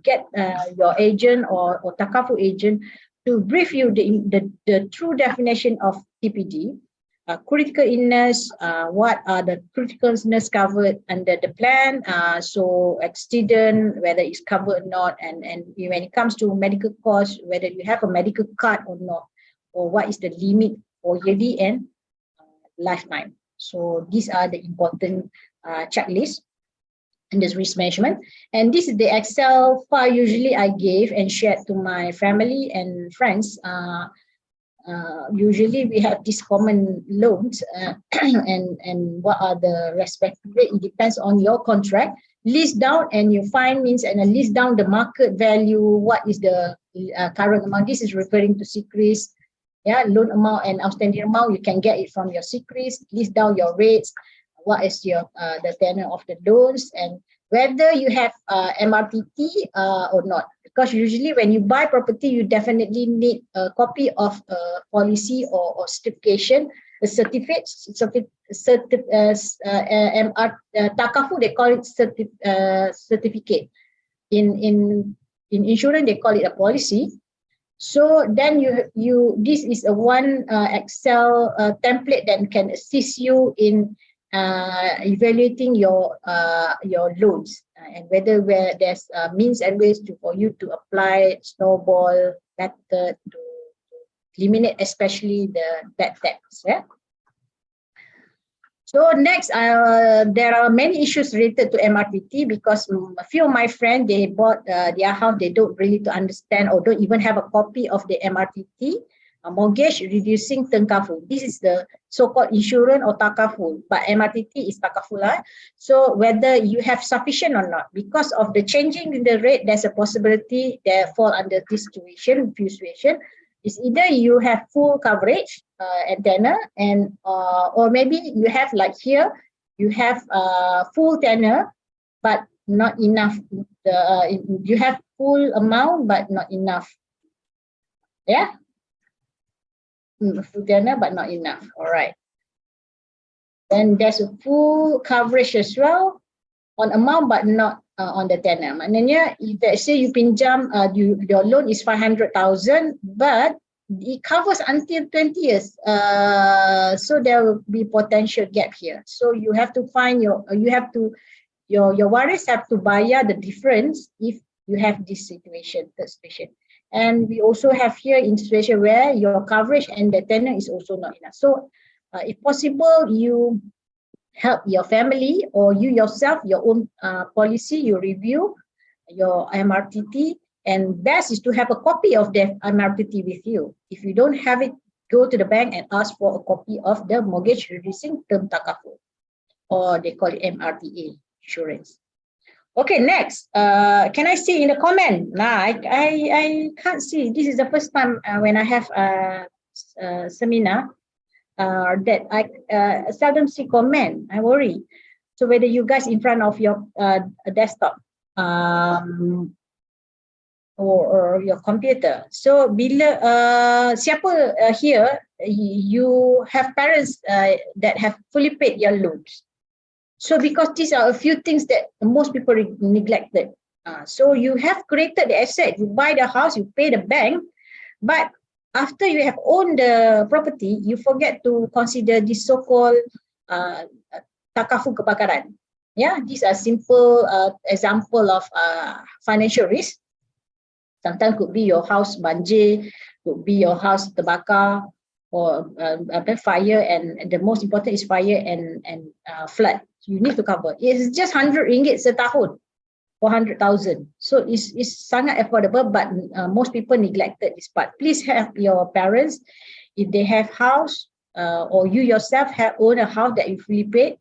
Get your agent or takafu agent to brief you the true definition of TPD. Critical illness, what are the critical illness covered under the plan, so accident, whether it's covered or not, and when it comes to medical costs, whether you have a medical card or not, or what is the limit for yearly and lifetime. So these are the important checklists in this risk management. And this is the Excel file usually I gave and shared to my family and friends. Usually we have these common loans and what are the respective rate. It depends on your contract. List down and you find means and list down the market value. What is the current amount? This is referring to secrets. Yeah, loan amount and outstanding amount. You can get it from your secrets. List down your rates. What is your the tenor of the loans and whether you have MRTT or not. Because usually when you buy property, you definitely need a copy of a policy or certification, a certificate, takafu, they call it certificate. In insurance, they call it a policy. So then this is a one Excel template that can assist you in evaluating your loans and whether there's means and ways for you to apply snowball method to eliminate especially the bad debts. Yeah. So next, there are many issues related to MRTT because a few of my friends, they bought their house, they don't really understand or don't even have a copy of the MRTT. Mortgage reducing term kafu. This is the so-called insurance or takafu, but MRTT is takafu lah. So whether you have sufficient or not, because of the changing in the rate, there's a possibility they fall under this situation. Is either you have full coverage and tenor, and or maybe you have like here, you have full tenor, but not enough. You have full amount, but not enough. Yeah. Full tenor but not enough. All right. Then there's a full coverage as well on amount but not on the tenor. Maknanya, if let's say you pinjam, your loan is 500,000, but it covers until 20 years. So there will be potential gap here. So you have to find your waris have to bayar the difference if you have this situation, third situation. And we also have here in situation where your coverage and the tenor is also not enough. So if possible, you help your family or you yourself, your own policy, you review your MRTT, and best is to have a copy of the MRTT with you. If you don't have it, go to the bank and ask for a copy of the mortgage reducing term takafu, or they call it MRTA insurance. Okay, next. Can I see in the comment? Nah, I can't see. This is the first time when I have a seminar that I seldom see comment. I worry. So whether you guys in front of your desktop or your computer. So bila siapa here, you have parents that have fully paid your loans. So because these are a few things that most people neglected. So you have created the asset, you buy the house, you pay the bank, but after you have owned the property, you forget to consider this so-called takafu kebakaran. Yeah, these are simple example of financial risk. Sometimes could be your house banjir, could be your house terbakar, or fire, and the most important is fire and flood. You need to cover. It's just RM100 setahun, 400,000. So it's sangat affordable, but most people neglected this part. Please have your parents, if they have house or you yourself own a house that you fully paid,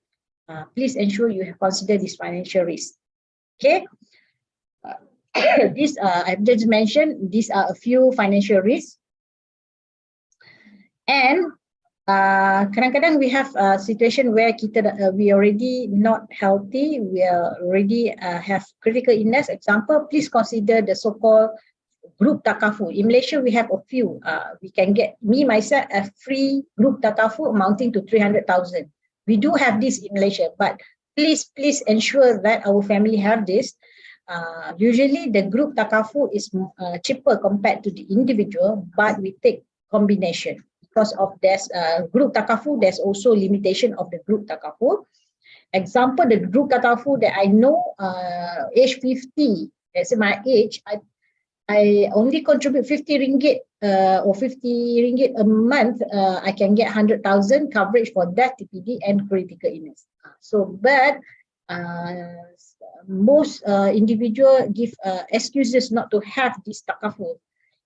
please ensure you have considered this financial risk. Okay. This I've just mentioned, these are a few financial risks. And kadang-kadang we have a situation where we already not healthy, we are already have critical illness. Example, please consider the so-called group takaful. In Malaysia, we have a few. We can get, me myself, a free group takaful amounting to 300,000. We do have this in Malaysia, but please ensure that our family have this. Usually the group takaful is cheaper compared to the individual, but we take combination. Because of this group takaful, there's also limitation of the group takaful. Example, the group takaful that I know, age 50, that's my age, I only contribute 50 ringgit or 50 ringgit a month. I can get 100,000 coverage for death, TPD, and critical illness. So, but most individual give excuses not to have this takaful.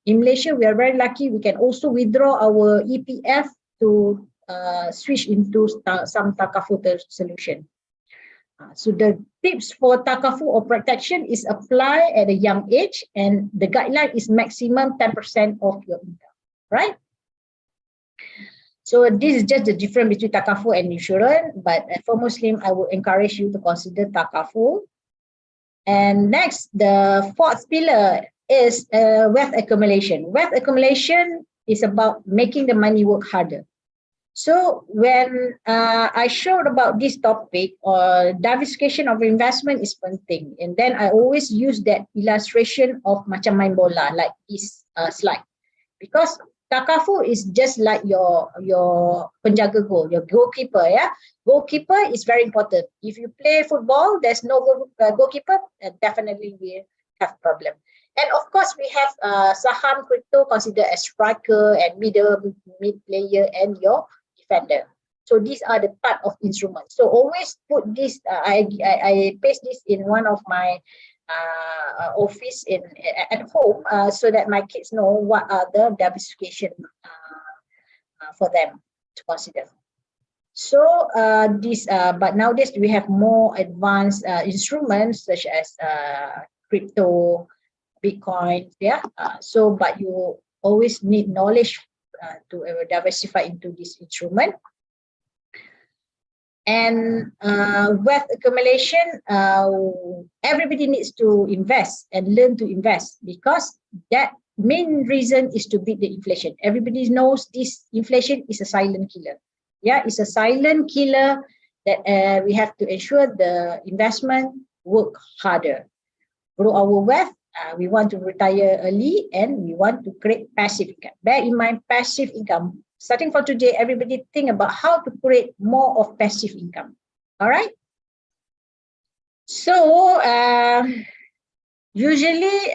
In Malaysia, we are very lucky. We can also withdraw our EPF to switch into some takaful solution. So the tips for takaful or protection is apply at a young age, and the guideline is maximum 10% of your income, right? So this is just the difference between takaful and insurance. But for Muslim, I would encourage you to consider takaful. And next, the fourth pillar is wealth accumulation. Wealth accumulation is about making the money work harder. So when I showed about this topic, or diversification of investment is one thing, and then I always use that illustration of macam main bola, like this slide, because takaful is just like your penjaga goal, your goalkeeper. Yeah, goalkeeper is very important. If you play football, there's no goalkeeper, definitely we have problem. And of course, we have saham, crypto considered as striker and mid player and your defender. So these are the type of instruments. So always put this. I paste this in one of my office at home so that my kids know what are the diversification for them to consider. So but nowadays we have more advanced instruments such as crypto, Bitcoin, yeah. But you always need knowledge to diversify into this instrument. And wealth accumulation, everybody needs to invest and learn to invest, because that main reason is to beat the inflation. Everybody knows this inflation is a silent killer. Yeah, it's a silent killer that we have to ensure the investment work harder, grow our wealth. We want to retire early, and we want to create passive income. Bear in mind, passive income. Starting from today, everybody think about how to create more of passive income. All right. So usually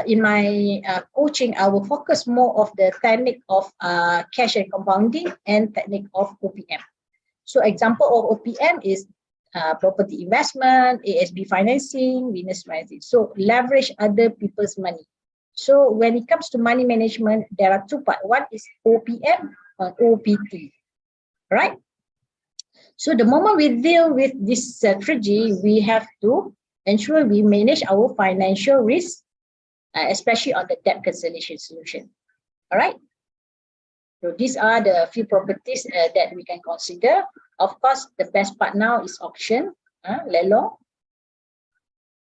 in my coaching, I will focus more of the technique of cash and compounding and technique of OPM. So example of OPM is property investment, ASB financing, business financing. So leverage other people's money. So when it comes to money management, there are two parts. One is OPM and OPT, right? So the moment we deal with this strategy, we have to ensure we manage our financial risk, especially on the debt cancellation solution. All right. So these are the few properties that we can consider. Of course, the best part now is auction, lelong.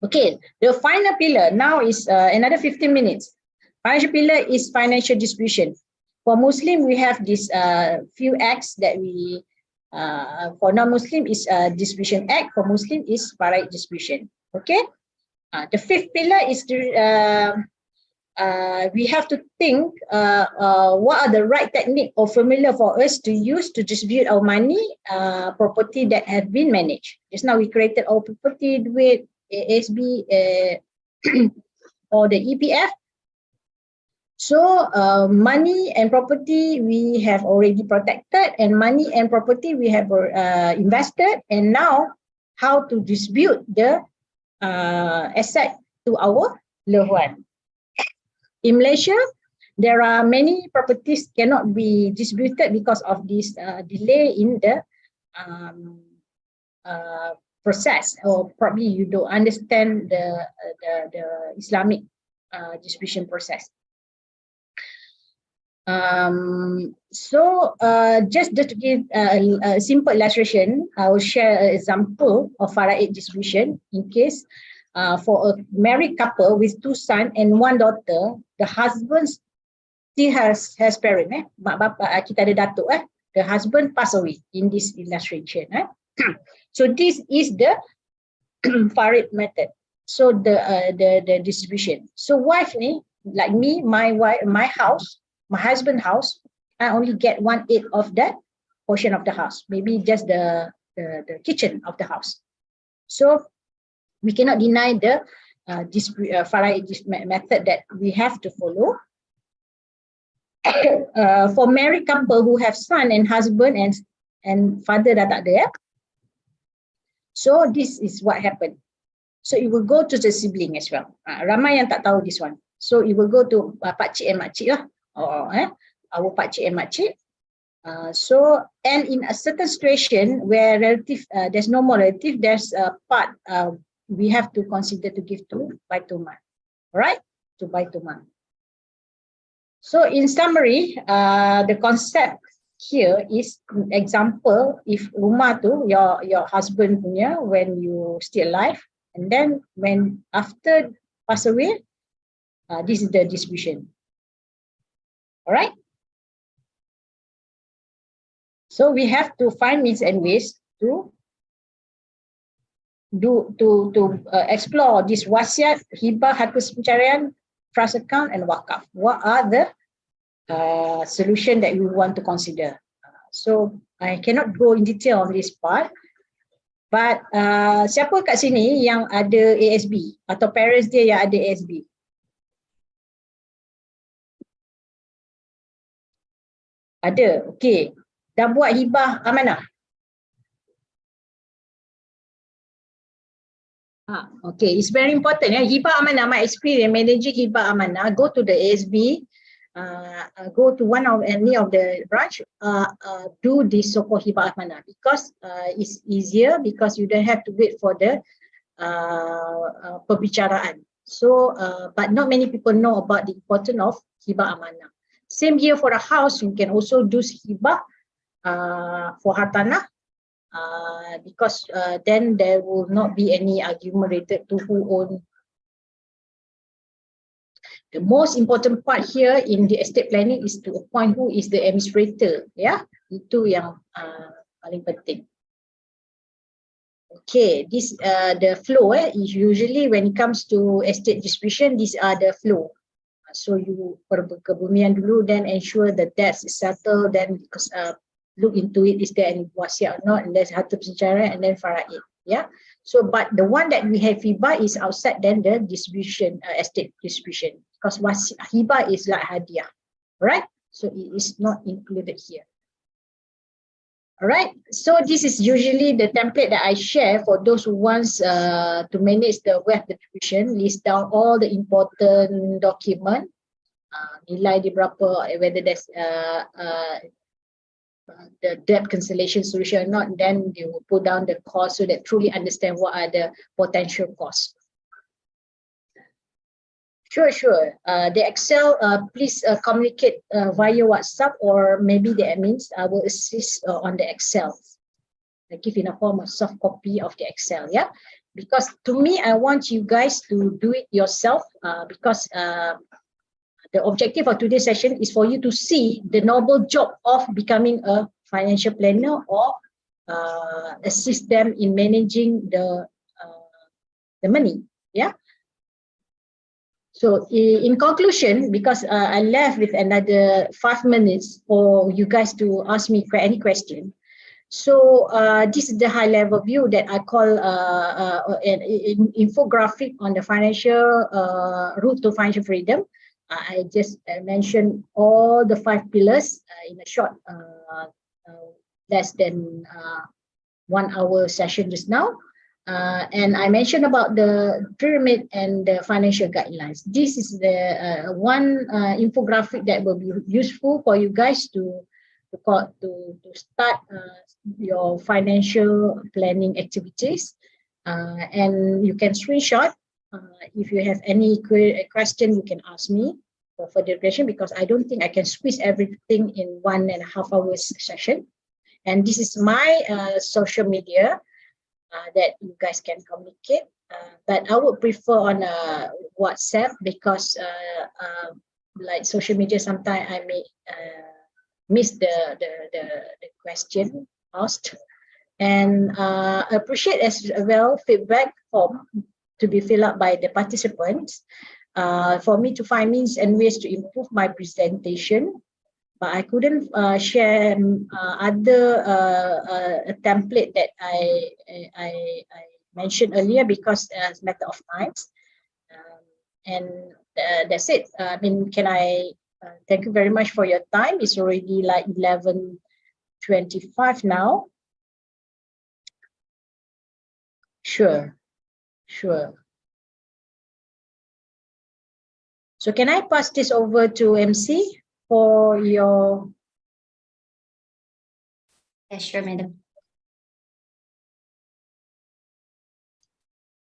Okay, the final pillar now is another 15 minutes. Financial pillar is financial distribution. For Muslim, we have this few acts that we, for non-Muslim is distribution act, for Muslim is faraid distribution. Okay, the fifth pillar is we have to think what are the right technique or formula for us to use to distribute our money, property that have been managed. Just now we created our property with ASB or the EPF. So money and property we have already protected, and money and property we have invested, and now how to distribute the asset to our loved one. In Malaysia, there are many properties cannot be distributed because of this delay in the process, or probably you don't understand the Islamic distribution process. Just to give a simple illustration, I will share an example of faraid distribution in case for a married couple with 2 sons and 1 daughter, the husband still has parent, mak bapak kita ada datuk, the husband pass away in this illustration. So this is the faraid method. So the distribution. So wife ni, like me, my house, my husband's house, I only get 1/8 of that portion of the house, maybe just the kitchen of the house. So we cannot deny the faraid method that we have to follow. For married couple who have son and husband and father dah tak ada, so this is what happened. So it will go to the sibling as well. Ramai yang tak tahu this one. So it will go to pakcik and makcik lah. Our pakcik and makcik. So, and in a certain situation where relative, there's no more relative, there's a part we have to consider to give to Baitul Mal. Alright? To Baitul Mal. So in summary, the concept here is example, if rumah tu your husband punya when you still alive, and then when after pass away, this is the distribution. Alright? So we have to find means and ways to explore this wasiat, hibah, harta pencarian, trust account, and wakaf. What are the solution that we want to consider? So I cannot go in detail on this part, but siapa kat sini yang ada ASB atau parents dia yang ada ASB? Ada, okay. Dah buat hibah amanah? Okay, it's very important. Hibah amanah, my experience managing hibah amanah, go to the ASB, go to one of any of the branch, do this so-called hibah amanah, because it's easier, because you don't have to wait for the perbicaraan. So, but not many people know about the importance of hibah amanah. Same here for the house, you can also do hibah for hartanah, because then there will not be any argument related to who own. The most important part here in the estate planning is to appoint who is the administrator. Yeah, itu yang paling penting. Okay, this the flow. Usually when it comes to estate distribution, these are the flow. So you perkebumian dulu, then ensure the debts is settled, then look into it, is there any wasiat or not, and there's harta pencarian, and then faraid. Yeah. So, but the one that we have hibah is outside then the distribution, estate distribution, because hibah is like hadiah, right? So it is not included here. Alright, so this is usually the template that I share for those who wants to manage the wealth distribution. List down all the important document, nilai di berapa, whether there's the debt cancellation solution or not, then they will put down the cost so that truly understand what are the potential costs. Sure. The Excel, please communicate via WhatsApp, or maybe the admins will assist on the Excel. I give in a form of soft copy of the Excel, yeah? Because to me, I want you guys to do it yourself, because the objective of today's session is for you to see the noble job of becoming a financial planner, or assist them in managing the money, yeah? So in conclusion, because I left with another 5 minutes for you guys to ask me any question. So this is the high level view that I call an infographic on the financial route to financial freedom. I just mentioned all the 5 pillars in a short, less than 1 hour session just now. And I mentioned about the pyramid and the financial guidelines. This is the one infographic that will be useful for you guys to start your financial planning activities. And you can screenshot. If you have any question, you can ask me for further question, because I don't think I can squeeze everything in 1.5 hours session. And this is my social media that you guys can communicate. But I would prefer on WhatsApp, because like social media, sometimes I may miss the question asked. And appreciate as well feedback form to be filled up by the participants for me to find means and ways to improve my presentation. But I couldn't share other template that I mentioned earlier, because it's a matter of time. And that's it. I mean, can I thank you very much for your time. It's already like 11:25 now. Sure. So can I pass this over to MC for your... Yeah, sure, madam.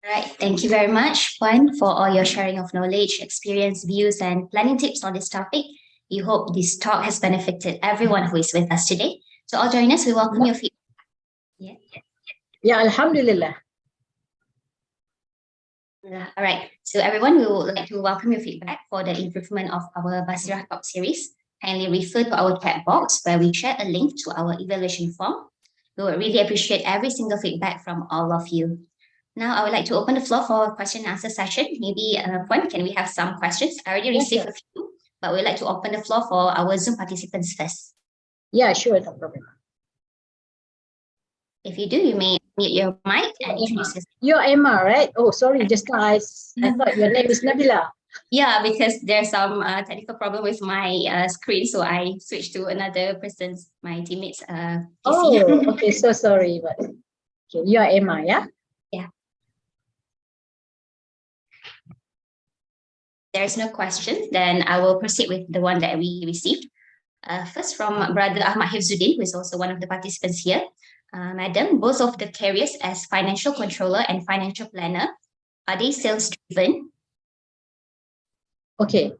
All right, thank you very much, Puan, for all your sharing of knowledge, experience, views, and planning tips on this topic. We hope this talk has benefited everyone who is with us today. So all joiners, we welcome your feedback. Yeah, Alhamdulillah. All right, so everyone, we would like to welcome your feedback for the improvement of our Baseerah Talk Series. Kindly refer to our chat box where we share a link to our evaluation form. We would really appreciate every single feedback from all of you. Now, I would like to open the floor for question and answer session. Maybe, Puan, can we have some questions? I already received a few, but we'd like to open the floor for our Zoom participants first. Yeah, sure, no problem. If you do, you may mute your mic and introduce yourself. You're Emma, right? Oh, sorry, just now I thought your name is Nabila. Yeah, because there's some technical problem with my screen, so I switched to another person's, my teammate's PC. Oh, okay, so sorry, but okay, you're Emma, yeah? Yeah. There's no question, then I will proceed with the one that we received. First from Brother Ahmad Hifzuddin, who is also one of the participants here. Madam, both of the careers as financial controller and financial planner, are they sales driven? Okay.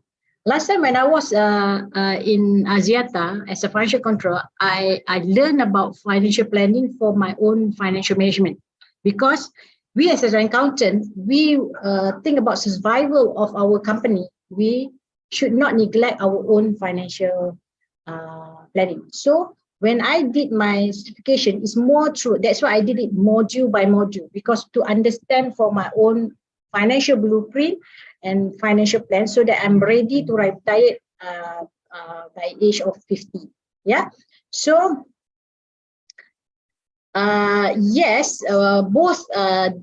Last time when I was in Axiata as a financial controller, I learned about financial planning for my own financial management, because we as an accountant, we think about survival of our company. We should not neglect our own financial planning. So when I did my certification, it's more true. That's why I did it module by module, because to understand for my own financial blueprint and financial plan, so that I'm ready to retire by age of 50. Yeah. So yes, both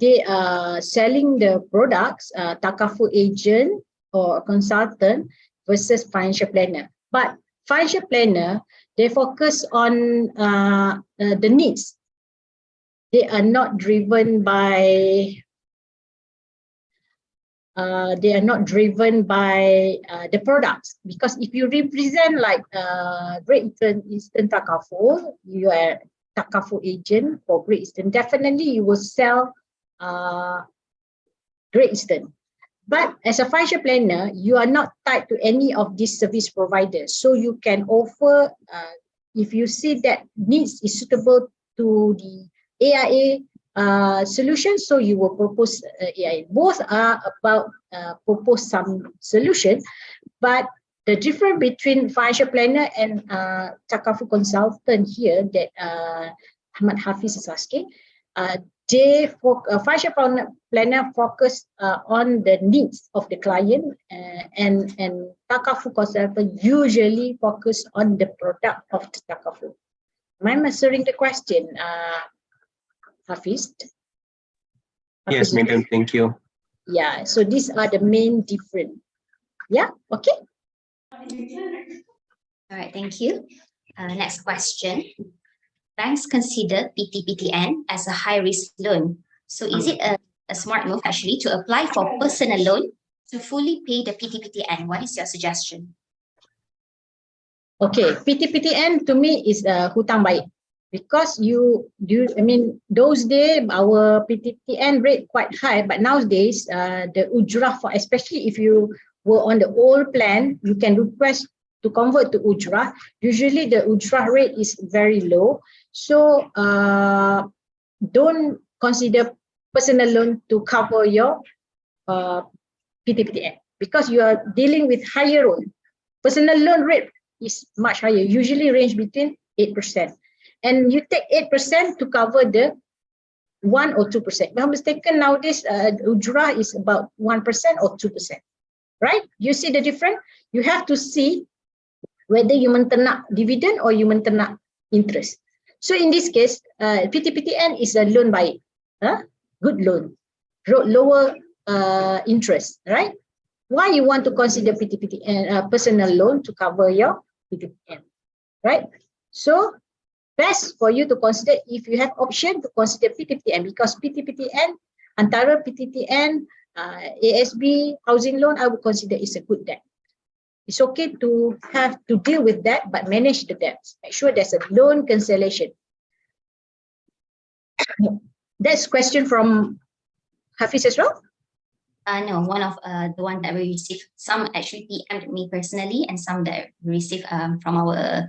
they are selling the products, takaful agent or consultant versus financial planner. But financial planner, they focus on the needs. They are not driven by the products, because if you represent like Great Eastern Takaful, you are Takaful agent for Great Eastern, definitely you will sell Great Eastern. But as a financial planner, you are not tied to any of these service providers. So you can offer, if you see that needs is suitable to the AIA solution, so you will propose AIA. Both are about propose some solution, but the difference between financial planner and takaful consultant here that Ahmad Hafiz is asking, financial planner focus on the needs of the client, and Takaful consultant usually focus on the product of the Takaful. Am I answering the question, Hafiz? Yes, madam, thank you. Yeah, so these are the main difference. Yeah, okay. All right, thank you. Next question. Banks consider PTPTN as a high-risk loan. So is it a smart move actually to apply for personal loan to fully pay the PTPTN? What is your suggestion? Okay, PTPTN to me is hutang baik, because those days our PTPTN rate quite high, but nowadays the ujrah, for especially if you were on the old plan, you can request to convert to ujrah. Usually the ujrah rate is very low, so don't consider personal loan to cover your PTPTN, because you are dealing with higher loan. Personal loan rate is much higher, usually range between 8%, and you take 8% to cover the 1 or 2%. If I'm mistaken, nowadays ujrah is about 1% or 2%, right? You see the difference? You have to see whether you mentenak dividend or you mentenak interest. So in this case, PTPTN is a loan baik, good loan, lower interest, right? Why you want to consider PTPTN personal loan to cover your PTPTN, right? So best for you to consider, if you have option, to consider PTPTN, because PTPTN, antara PTPTN, ASB, housing loan, I would consider is a good debt. It's okay to have to deal with that, but manage the debts. Make sure there's a loan cancellation. That's question from Hafiz as well? No, one of the one that we received. Some actually PM'd me personally, and some that we received from our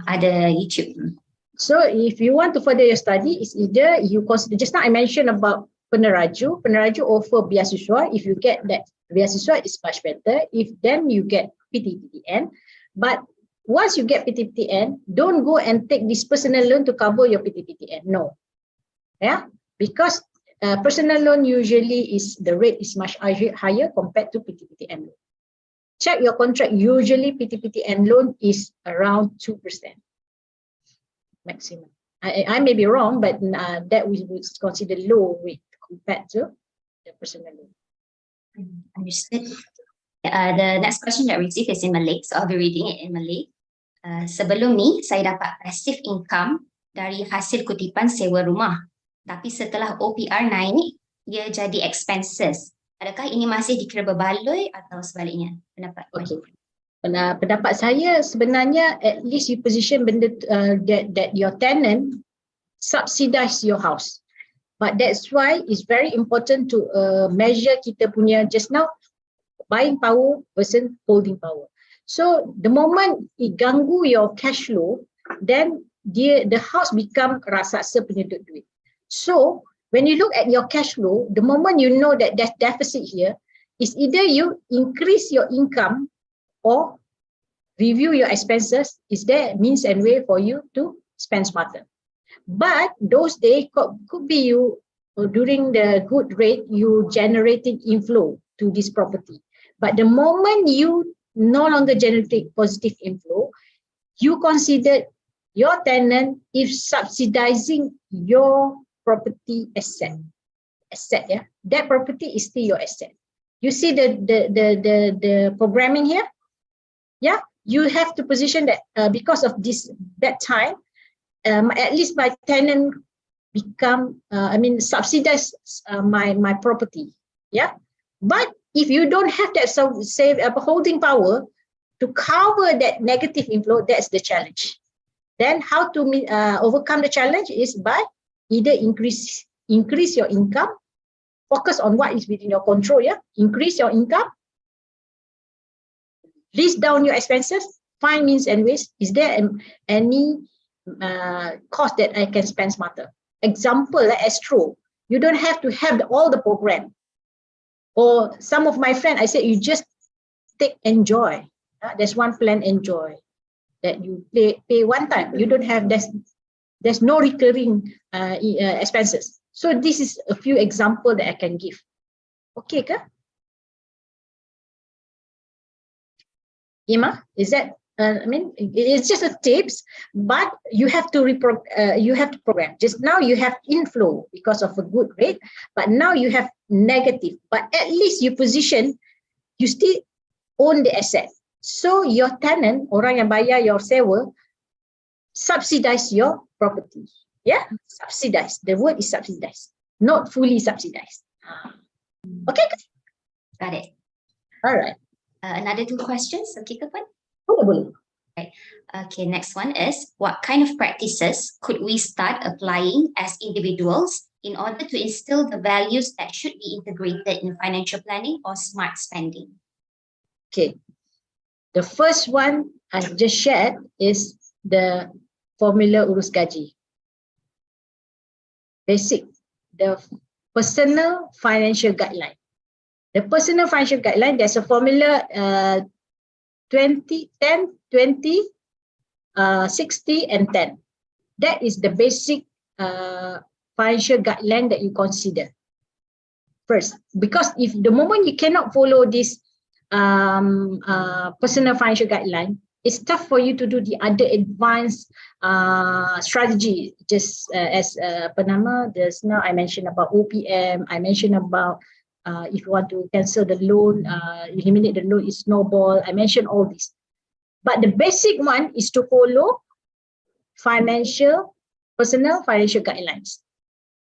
other YouTube. So if you want to further your study, it's either you consider, just now I mentioned about peneraju. Peneraju offer beasiswa. If you get that beasiswa, it's much better. If then you get PTPTN. But once you get PTPTN, don't go and take this personal loan to cover your PTPTN. No. Yeah, because personal loan usually is the rate is much higher compared to PTPTN loan. Check your contract. Usually PTPTN loan is around 2% maximum. I may be wrong, but that we would consider low rate compared to the personal loan. Understood. The next question that we received is in Malay, so I'll be reading it in Malay. Sebelum ni, saya dapat passive income dari hasil kutipan sewa rumah. Tapi setelah OPR naik, ia jadi expenses. Adakah ini masih dikira berbaloi atau sebaliknya? Pendapat Okay. Pendapat saya sebenarnya, at least you position benda that your tenant subsidize your house. But that's why it's very important to measure kita punya, just now, buying power versus holding power. So the moment it ganggu your cash flow, then the house become raksasa penyedut duit. So when you look at your cash flow, the moment you know that there's deficit here, is either you increase your income or review your expenses. Is there means and way for you to spend smarter? But those days could be you during the good rate, you generating inflow to this property. But the moment you no longer generate positive inflow, you consider your tenant if subsidizing your property asset, yeah, that property is still your asset. You see the programming here, yeah. You have to position that because of that time, at least my tenant become subsidize my property, yeah. But if you don't have that holding power to cover that negative inflow, that's the challenge. Then how to overcome the challenge is by either increase your income, focus on what is within your control, yeah. Increase your income, list down your expenses, find means and ways. Is there any cost that I can spend smarter? Example, like Astro, you don't have to have all the program. Or some of my friends, I said, you just take Enjoy. There's one plan, Enjoy, that you pay one time. You don't have, there's no recurring expenses. So this is a few examples that I can give. Okay, ke? Ima, is that? I mean, it's just a tips, but you have to program. Just now you have inflow because of a good rate, but now you have negative. But at least you position, you still own the asset. So your tenant, orang yang bayar your sewa, subsidize your property. Yeah, subsidize. The word is subsidize, not fully subsidized. Okay. Got it. All right. Another two questions. Okay, Puan? Boleh. Okay, next one is, what kind of practices could we start applying as individuals in order to instill the values that should be integrated in financial planning or smart spending? Okay. The first one I just shared is the formula urus gaji. Basic, the personal financial guideline. The personal financial guideline, there's a formula 20, 10, 20, 60 and 10. That is the basic financial guideline that you consider first. Because if the moment you cannot follow this personal financial guideline, it's tough for you to do the other advanced strategy. Just as just now I mentioned about OPM, I mentioned about if you want to cancel the loan, eliminate the loan, is snowball. I mentioned all this. But the basic one is to follow personal financial guidelines.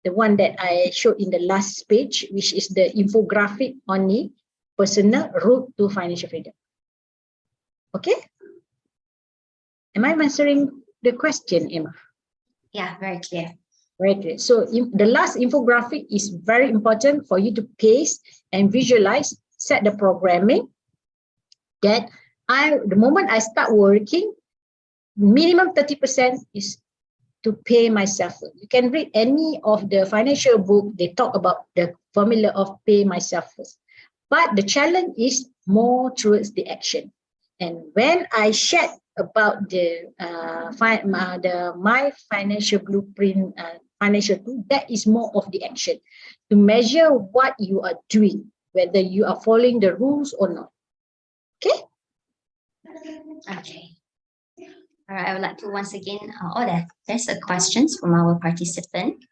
The one that I showed in the last page, which is the infographic on the personal route to financial freedom. Okay? Am I answering the question, Emma? Yeah, very clear. Very clear. So the last infographic is very important for you to paste and visualize, set the programming that the moment I start working, minimum 30% is to pay myself. You can read any of the financial book, they talk about the formula of pay myself first. But the challenge is more towards the action. And when I shared about the my financial blueprint, financial tool, that is more of the action to measure what you are doing, whether you are following the rules or not. Okay. Okay. All right, I would like to once again there's a questions from our participant,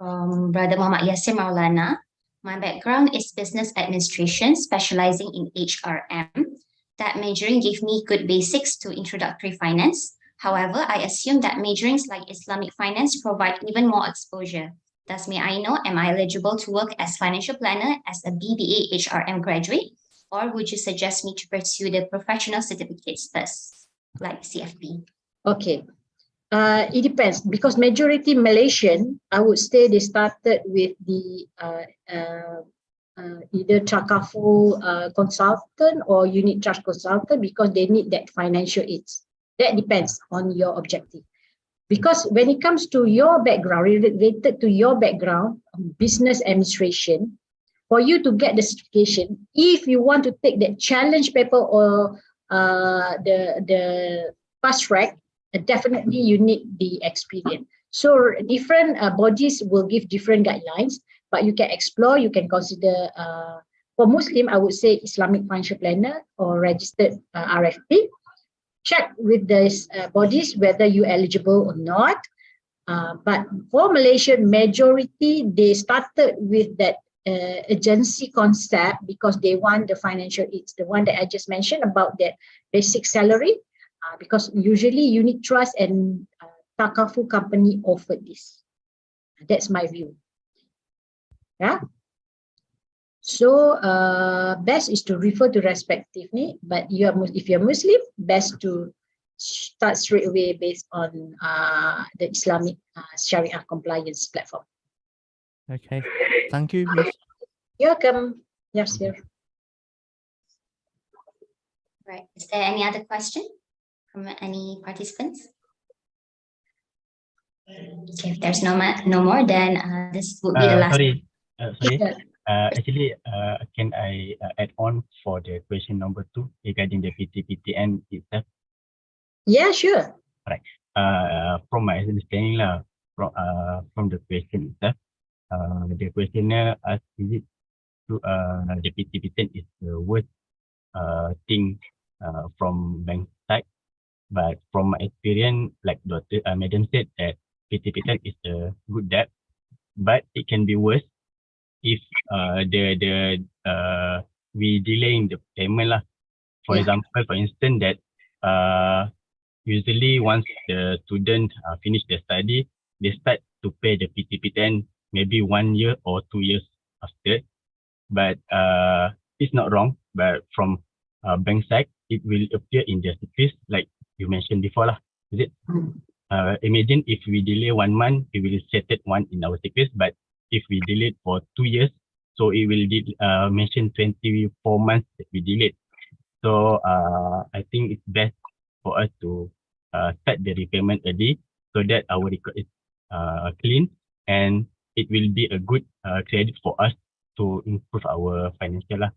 Brother Muhammad Yasir Maulana. My background is business administration, specializing in HRM. That majoring gave me good basics to introductory finance. However, I assume that majorings like Islamic finance provide even more exposure. Thus, may I know, am I eligible to work as financial planner as a BBA HRM graduate? Or would you suggest me to pursue the professional certificates first, like CFP? Okay. It depends, because majority Malaysian, I would say they started with the either Chakafu consultant or unit trust consultant because they need that financial aids. That depends on your objective. Because when it comes to your background, related to your background, business administration, for you to get the certification, if you want to take that challenge paper or the fast track, definitely you need the experience. So different bodies will give different guidelines, but you can explore, you can consider, for Muslim, I would say Islamic financial planner or registered RFP. Check with these bodies whether you're eligible or not. But for Malaysian majority, they started with that agency concept because they want the financial aids, the one that I just mentioned about that basic salary, because usually unit trust and Takafu company offered this. That's my view. Yeah. So best is to refer to respectively, but if you're Muslim, best to start straight away based on the Islamic Sharia compliance platform. Okay, thank you, Miss. You're welcome. Yes, sir. Right. Is there any other question from any participants? Okay, if there's no more, then this would be the last. Sorry. Actually, can I add on for the question number 2 regarding the PTPTN itself? Yeah, sure. Right. From my understanding, from the question itself, the questionnaire asked, is it to the PT-PT is the worst thing from bank side, but from my experience, like Madam said, that PT-PT is a good debt, but it can be worse if we delaying the payment lah. For example, for instance, that usually once the student finish their study, they start to pay the PT-PT maybe 1 year or 2 years after. But it's not wrong. But from bank side, it will appear in their decrease, like you mentioned before lah. Is it? Imagine if we delay 1 month, it will set it one in our decrease. But if we delay for 2 years, so it will mention 24 months that we delayed. So I think it's best for us to start the repayment early so that our record is clean and it will be a good credit for us to improve our financial lah.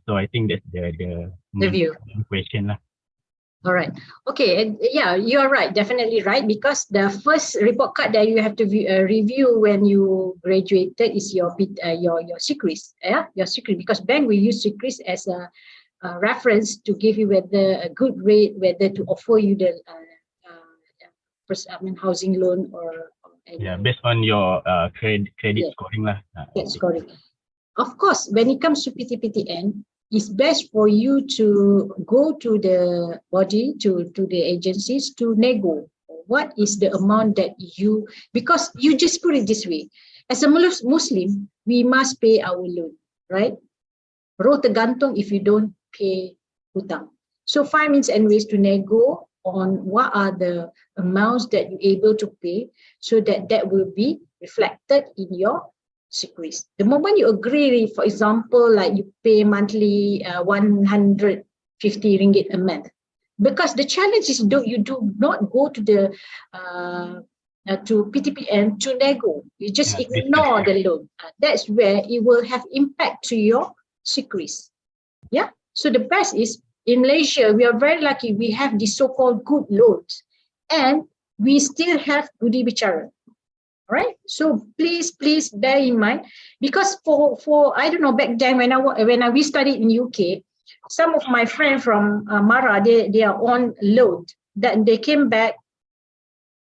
So I think that's the view. question lah. All right. Okay. And yeah, you are right. Definitely right. Because the first report card that you have to review when you graduated is your secrets. Yeah, your secret. Because bank will use secrets as a reference to give you whether a good rate, whether to offer you the housing loan or based on your credit scoring lah. Scoring. Of course, when it comes to PT-PTN, it's best for you to go to the body, to the agencies to nego. What is the amount that you, because you just put it this way, as a Muslim, we must pay our loan, right? Roh tergantung if you don't pay hutang. So find means and ways to nego on what are the amounts that you're able to pay so that will be reflected in your secrets. The moment you agree, for example, like you pay monthly 150 ringgit a month, because the challenge is you do not go to the to PTPN to nego. You just ignore the loan. That's where it will have impact to your secrets. Yeah. So the best is in Malaysia, we are very lucky. We have the so-called good loans, and we still have budi bicara. Right, so please bear in mind, because for I don't know, back then when we studied in UK, some of my friends from Mara, they are on loan. That they came back,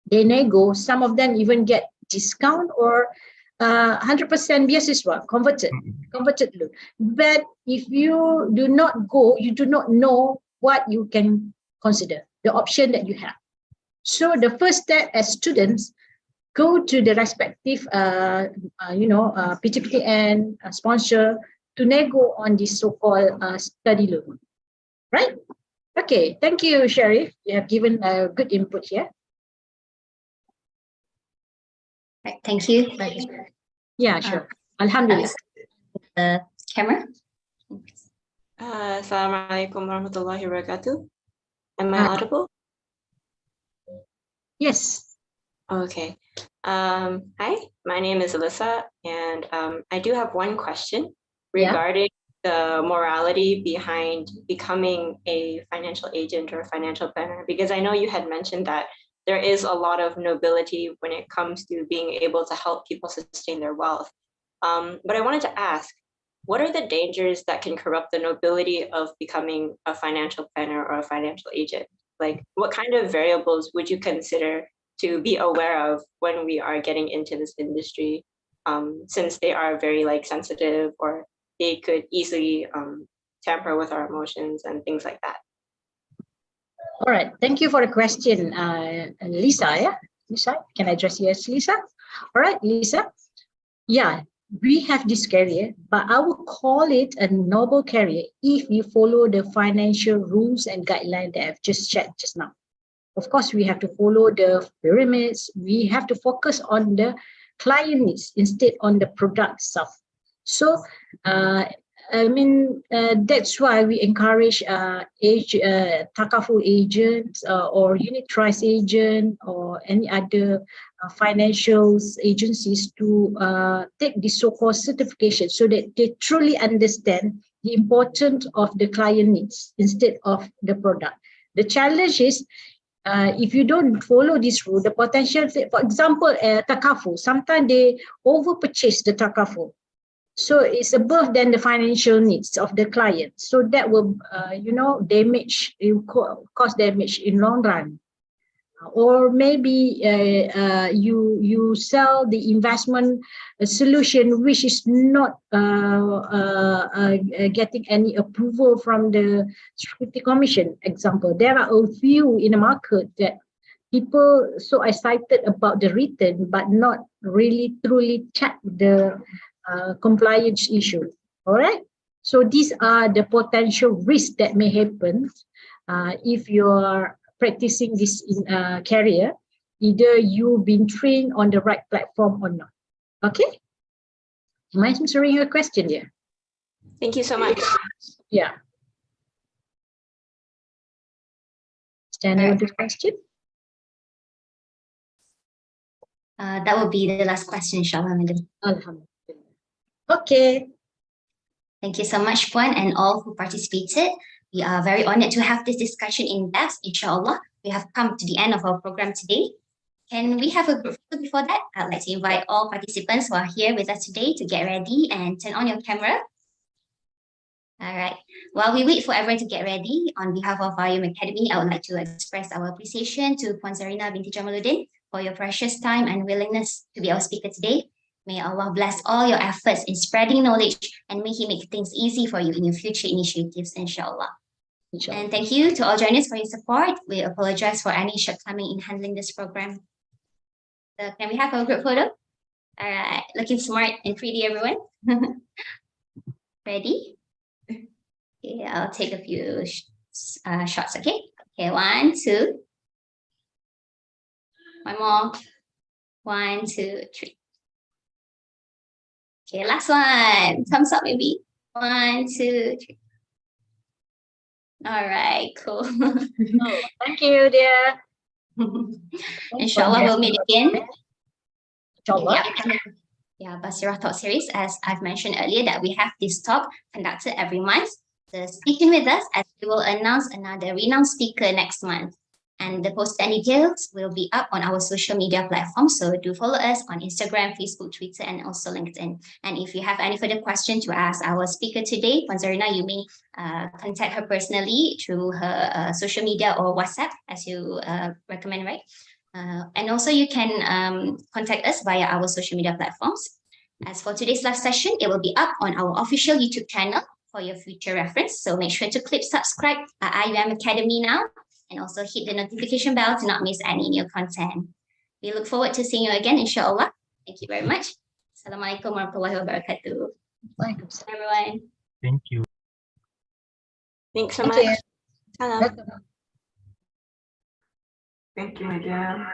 they nego. Some of them even get discount or 100% beasiswa converted loan. But if you do not go, you do not know what you can consider, the option that you have. So the first step as students, go to the respective, PTPTN sponsor to nego on this so-called study loan, right? Okay, thank you, Sharif. You have given a good input here. Right, thank you. Yeah, sure. Alhamdulillah. Camera. Assalamualaikum warahmatullahi wabarakatuh. Am I audible? Yes. Okay. Hi, my name is Alyssa, and I do have one question regarding the morality behind becoming a financial agent or a financial planner, because I know you had mentioned that there is a lot of nobility when it comes to being able to help people sustain their wealth. But I wanted to ask, what are the dangers that can corrupt the nobility of becoming a financial planner or a financial agent? Like, what kind of variables would you consider to be aware of when we are getting into this industry, since they are very sensitive, or they could easily tamper with our emotions and things like that? All right, thank you for the question, Lisa. Yeah, Lisa, can I address you as Lisa? All right, Lisa. Yeah, we have this career, but I would call it a noble career if you follow the financial rules and guidelines that I've just shared just now. Of course, we have to follow the pyramids. We have to focus on the client needs instead on the product itself. So, that's why we encourage takaful agents or unit trust agent or any other financial agencies to take the so-called certification so that they truly understand the importance of the client needs instead of the product. The challenge is if you don't follow this rule, the potential, for example, takafu, sometimes they over purchase the takafu. So it's above than the financial needs of the client. So that will, damage, cause damage in long run. Or maybe you sell the investment solution which is not getting any approval from the Security Commission. Example, there are a few in the market that people so excited about the return but not really truly check the compliance issue. All right. So these are the potential risks that may happen if you are practicing this in career, either you've been trained on the right platform or not. Okay? Am I answering your question here? Thank you so much. Yeah. Is there any other question? That will be the last question, inshallah, madam. Alhamdulillah. Okay. Thank you so much, Puan, and all who participated. We are very honored to have this discussion in depth, inshallah. We have come to the end of our program today. Can we have a group photo before that? I'd like to invite all participants who are here with us today to get ready and turn on your camera. All right. While we wait for everyone to get ready, on behalf of IIUM Academy, I would like to express our appreciation to Puan Zarina binti Jamaludin for your precious time and willingness to be our speaker today. May Allah bless all your efforts in spreading knowledge and may He make things easy for you in your future initiatives, inshallah. And thank you to all joiners for your support. We apologize for any shortcoming in handling this program. So can we have a group photo? All right, looking smart and pretty, everyone. Ready? Okay, I'll take a few shots, okay? Okay, 1, 2. One more. 1, 2, 3. Okay, last one. Thumbs up, maybe. 1, 2, 3. All right, cool. Thank you, dear. Inshallah, we'll meet again. Inshallah. Yeah, Baseerah Talk Series, as I've mentioned earlier, that we have this talk conducted every month. So stay tuned with us as we will announce another renowned speaker next month. And the post and details will be up on our social media platforms. So do follow us on Instagram, Facebook, Twitter, and also LinkedIn. And if you have any further questions to ask our speaker today, Puan Zarina, you may contact her personally through her social media or WhatsApp, as you recommend, right? And also you can contact us via our social media platforms. As for today's live session, it will be up on our official YouTube channel for your future reference. So make sure to click subscribe at IIUM Academy now. And also hit the notification bell to not miss any new content. We look forward to seeing you again, inshallah. Thank you very much. Assalamualaikum warahmatullahi wabarakatuh. Everyone. Thank you. Thanks so Thank much. you. Salam. Thank you, madam.